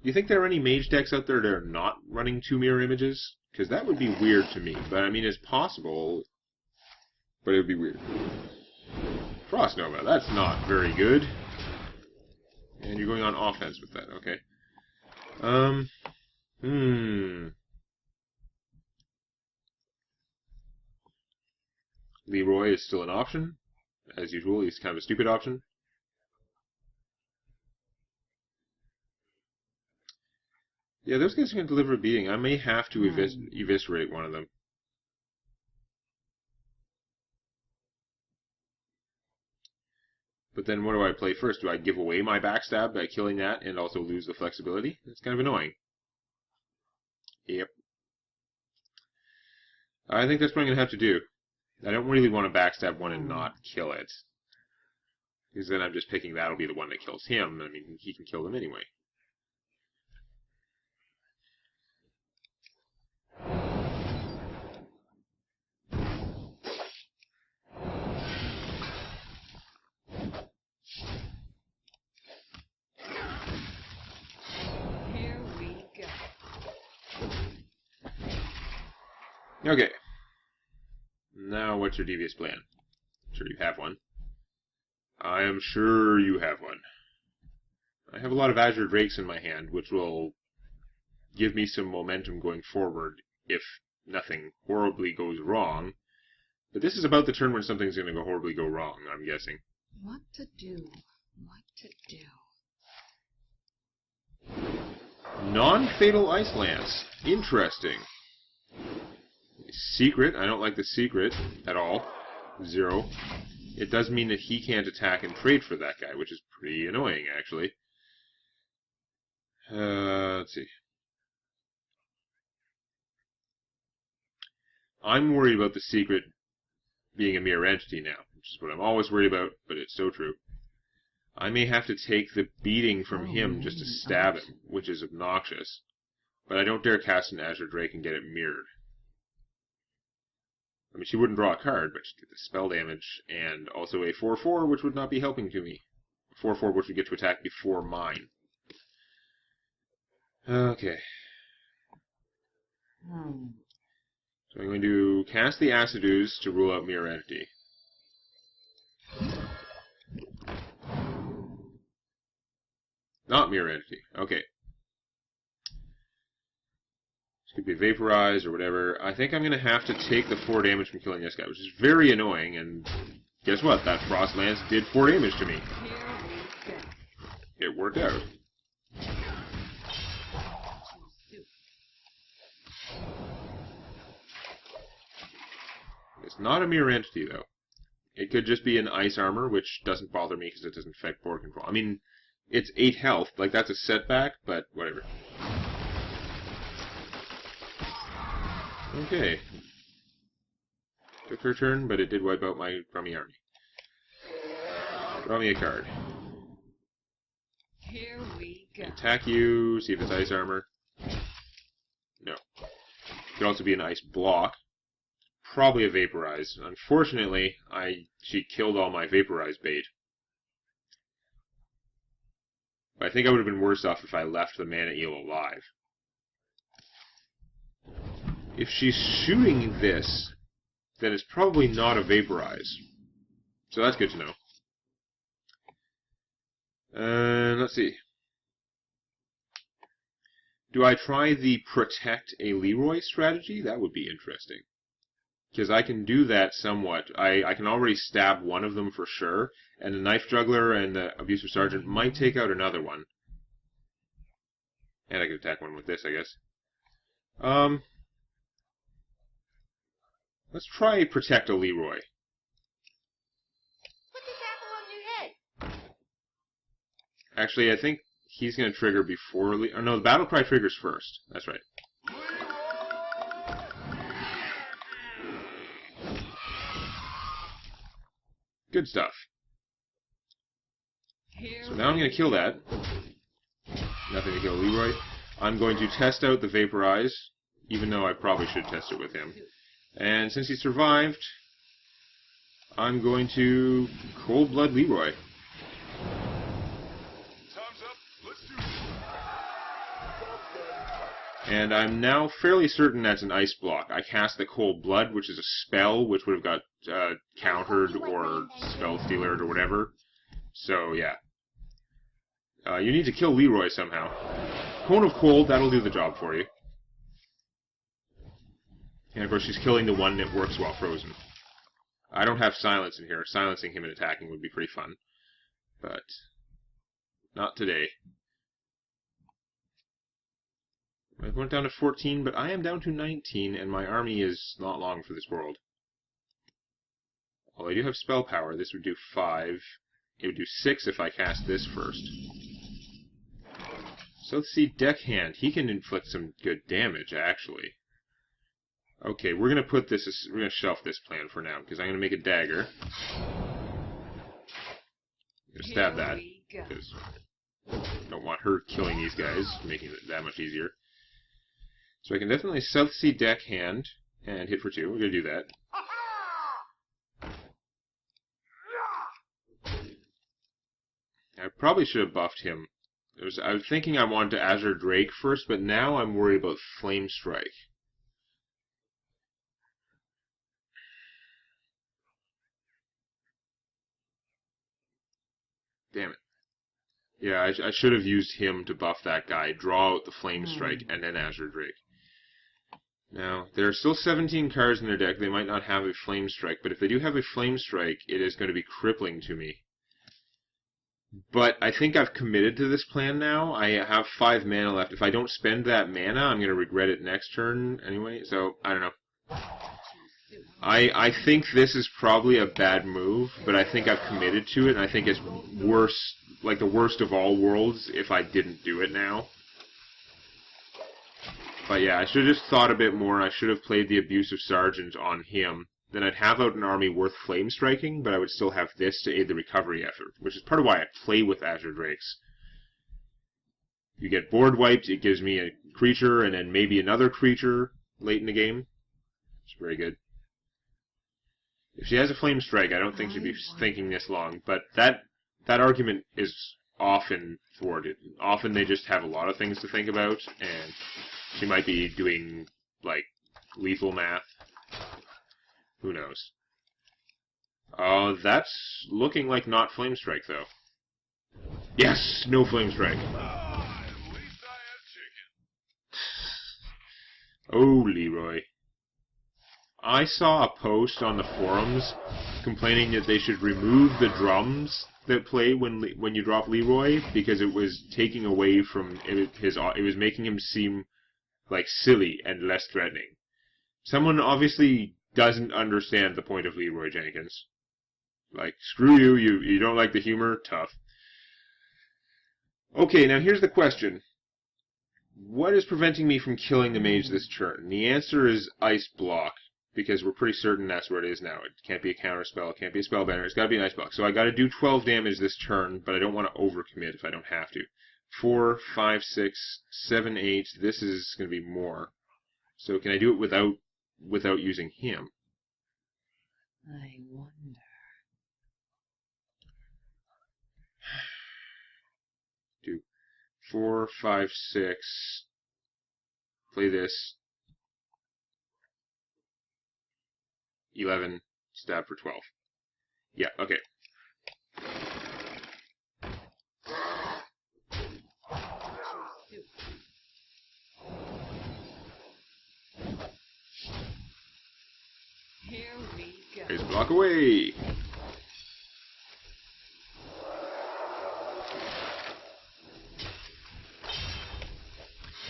Do you think there are any mage decks out there that are not running 2 mirror images? Because that would be weird to me. But I mean, it's possible, but it would be weird. Frost Nova, that's not very good. And you're going on offense with that, okay. Leroy is still an option. As usual, he's kind of a stupid option. Yeah, those guys are going to deliver a beating. I may have to eviscerate one of them. But then what do I play first? Do I give away my backstab by killing that and also lose the flexibility? That's kind of annoying. Yep. I think that's what I'm going to have to do. I don't really want to backstab one and not kill it. Because then I'm just picking that'll be the one that kills him. I mean, he can kill them anyway. Here we go. Okay. Now, what's your devious plan? I'm sure you have one. I am sure you have one. I have a lot of Azure Drakes in my hand, which will give me some momentum going forward if nothing horribly goes wrong. But this is about the turn when something's going to horribly go wrong, I'm guessing. What to do? What to do? Non-fatal Ice Lance. Interesting. Secret. I don't like the secret at all. 0. It does mean that he can't attack and trade for that guy, which is pretty annoying, actually. Let's see. I'm worried about the secret being a mirror entity now, which is what I'm always worried about, but it's so true. I may have to take the beating from him just to stab him, which is obnoxious. But I don't dare cast an Azure Drake and get it mirrored. I mean, she wouldn't draw a card, but she'd get the spell damage, and also a 4/4, which would not be helping to me. 4/4, which would get to attack before mine. Okay. So I'm going to cast the Acid Ooze to rule out Mirror Entity. Not Mirror Entity. Okay. This could be Vaporize or whatever. I think I'm going to have to take the 4 damage from killing this guy, which is very annoying, and guess what? That Frost Lance did 4 damage to me. It worked out. It's not a Mirror Entity, though. It could just be an Ice Armor, which doesn't bother me because it doesn't affect board control. I mean, it's 8 health. Like, that's a setback, but whatever. Okay. Took her turn, but it did wipe out my crummy army. Draw me a card. Here we go. Attack you, see if it's Ice Armor. No. Could also be an Ice Block. Probably a Vaporize. Unfortunately, she killed all my Vaporize bait. But I think I would have been worse off if I left the Mana Eel alive. If she's shooting this, then it's probably not a Vaporize. So that's good to know. Let's see. Do I try the Protect a Leroy strategy? That would be interesting. Because I can do that somewhat. I can already stab one of them for sure, and the Knife Juggler and the Abusive Sergeant might take out another one. And I can attack one with this, I guess. Let's try Protect a Leroy. Put this apple on your head. Actually, I think he's going to trigger before... no, the Battle Cry triggers first. That's right. Good stuff. So now I'm going to kill that. Nothing to kill Leroy. I'm going to test out the Vaporize, even though I probably should test it with him. And since he survived, I'm going to Cold Blood Leroy. Time's up. Let's do this. And I'm now fairly certain that's an Ice Block. I cast the Cold Blood, which is a spell, which would have got countered or spell stealered or whatever. So, yeah. You need to kill Leroy somehow. Cone of Cold, that'll do the job for you. And of course she's killing the one that works while frozen. I don't have Silence in here. Silencing him and attacking would be pretty fun. But not today. I went down to 14, but I am down to 19, and my army is not long for this world. Well, I do have spell power. This would do 5. It would do 6 if I cast this first. So let's see, Deckhand. He can inflict some good damage, actually. Okay, we're gonna put this. We're gonna shelf this plan for now because I'm gonna make a dagger. I'm gonna stab that because I don't want her killing these guys, making it that much easier. So I can definitely South Sea Deckhand and hit for 2. We're gonna do that. I probably should have buffed him. I was thinking I wanted to Azure Drake first, but now I'm worried about Flame Strike. Damn it. Yeah, I should have used him to buff that guy, draw out the Flame Strike, and then Azure Drake. Now, there are still 17 cards in their deck. They might not have a Flame Strike, but if they do have a Flame Strike, it is going to be crippling to me. But I think I've committed to this plan now. I have 5 mana left. If I don't spend that mana, I'm going to regret it next turn anyway. So, I don't know. I think this is probably a bad move, but I think I've committed to it, and I think it's worse, like the worst of all worlds, if I didn't do it now. But yeah, I should have just thought a bit more. I should have played the Abusive Sergeant on him. Then I'd have out an army worth flame striking, but I would still have this to aid the recovery effort, which is part of why I play with Azure Drakes. You get board wiped, it gives me a creature, and then maybe another creature late in the game. It's very good. If she has a flame strike, I don't think she'd be thinking this long, but that argument is often thwarted. Often they just have a lot of things to think about, and she might be doing, like, lethal math. Who knows? That's looking like not Flame Strike, though. Yes! No Flame Strike. Ah, at least I have chicken. Oh, Leroy. I saw a post on the forums complaining that they should remove the drums that play when you drop Leroy, because it was taking away from it was making him seem like silly and less threatening. Someone obviously doesn't understand the point of Leroy Jenkins. Like, screw you, you don't like the humor? Tough. Okay, now here's the question. What is preventing me from killing the mage this turn? The answer is Ice Block, because we're pretty certain that's where it is now. It can't be a counter spell, it can't be a spellbender, it's gotta be an Ice Block. So I gotta do 12 damage this turn, but I don't want to overcommit if I don't have to. 4, 5, 6, 7, 8, this is gonna be more. So can I do it without using him? I wonder. 2, 4, 5, 6. Play this. 11. Stab for 12. Yeah, okay. Here we go. Please block away.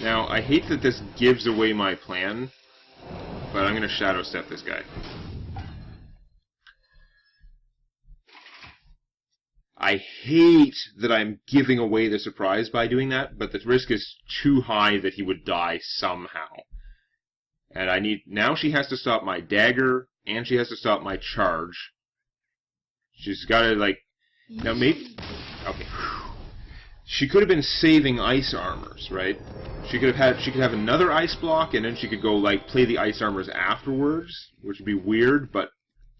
Now, I hate that this gives away my plan, but I'm going to Shadow Step this guy. I hate that I'm giving away the surprise by doing that, but the risk is too high that he would die somehow. And now she has to stop my dagger, and she has to stop my charge. She's gotta, like, now maybe, okay. She could have been saving ice armors, right? She could have another ice block, and then she could go, like, play the ice armors afterwards, which would be weird, but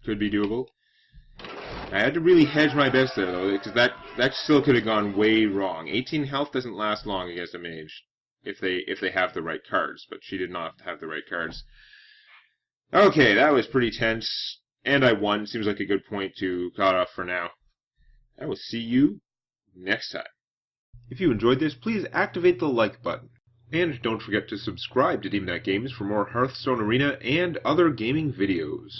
could be doable. I had to really hedge my bets there, though, because that still could have gone way wrong. 18 health doesn't last long against a mage, if they have the right cards, but she did not have the right cards. Okay, that was pretty tense, and I won. Seems like a good point to cut off for now. I will see you next time. If you enjoyed this, please activate the like button. And don't forget to subscribe to Demonac Games for more Hearthstone Arena and other gaming videos.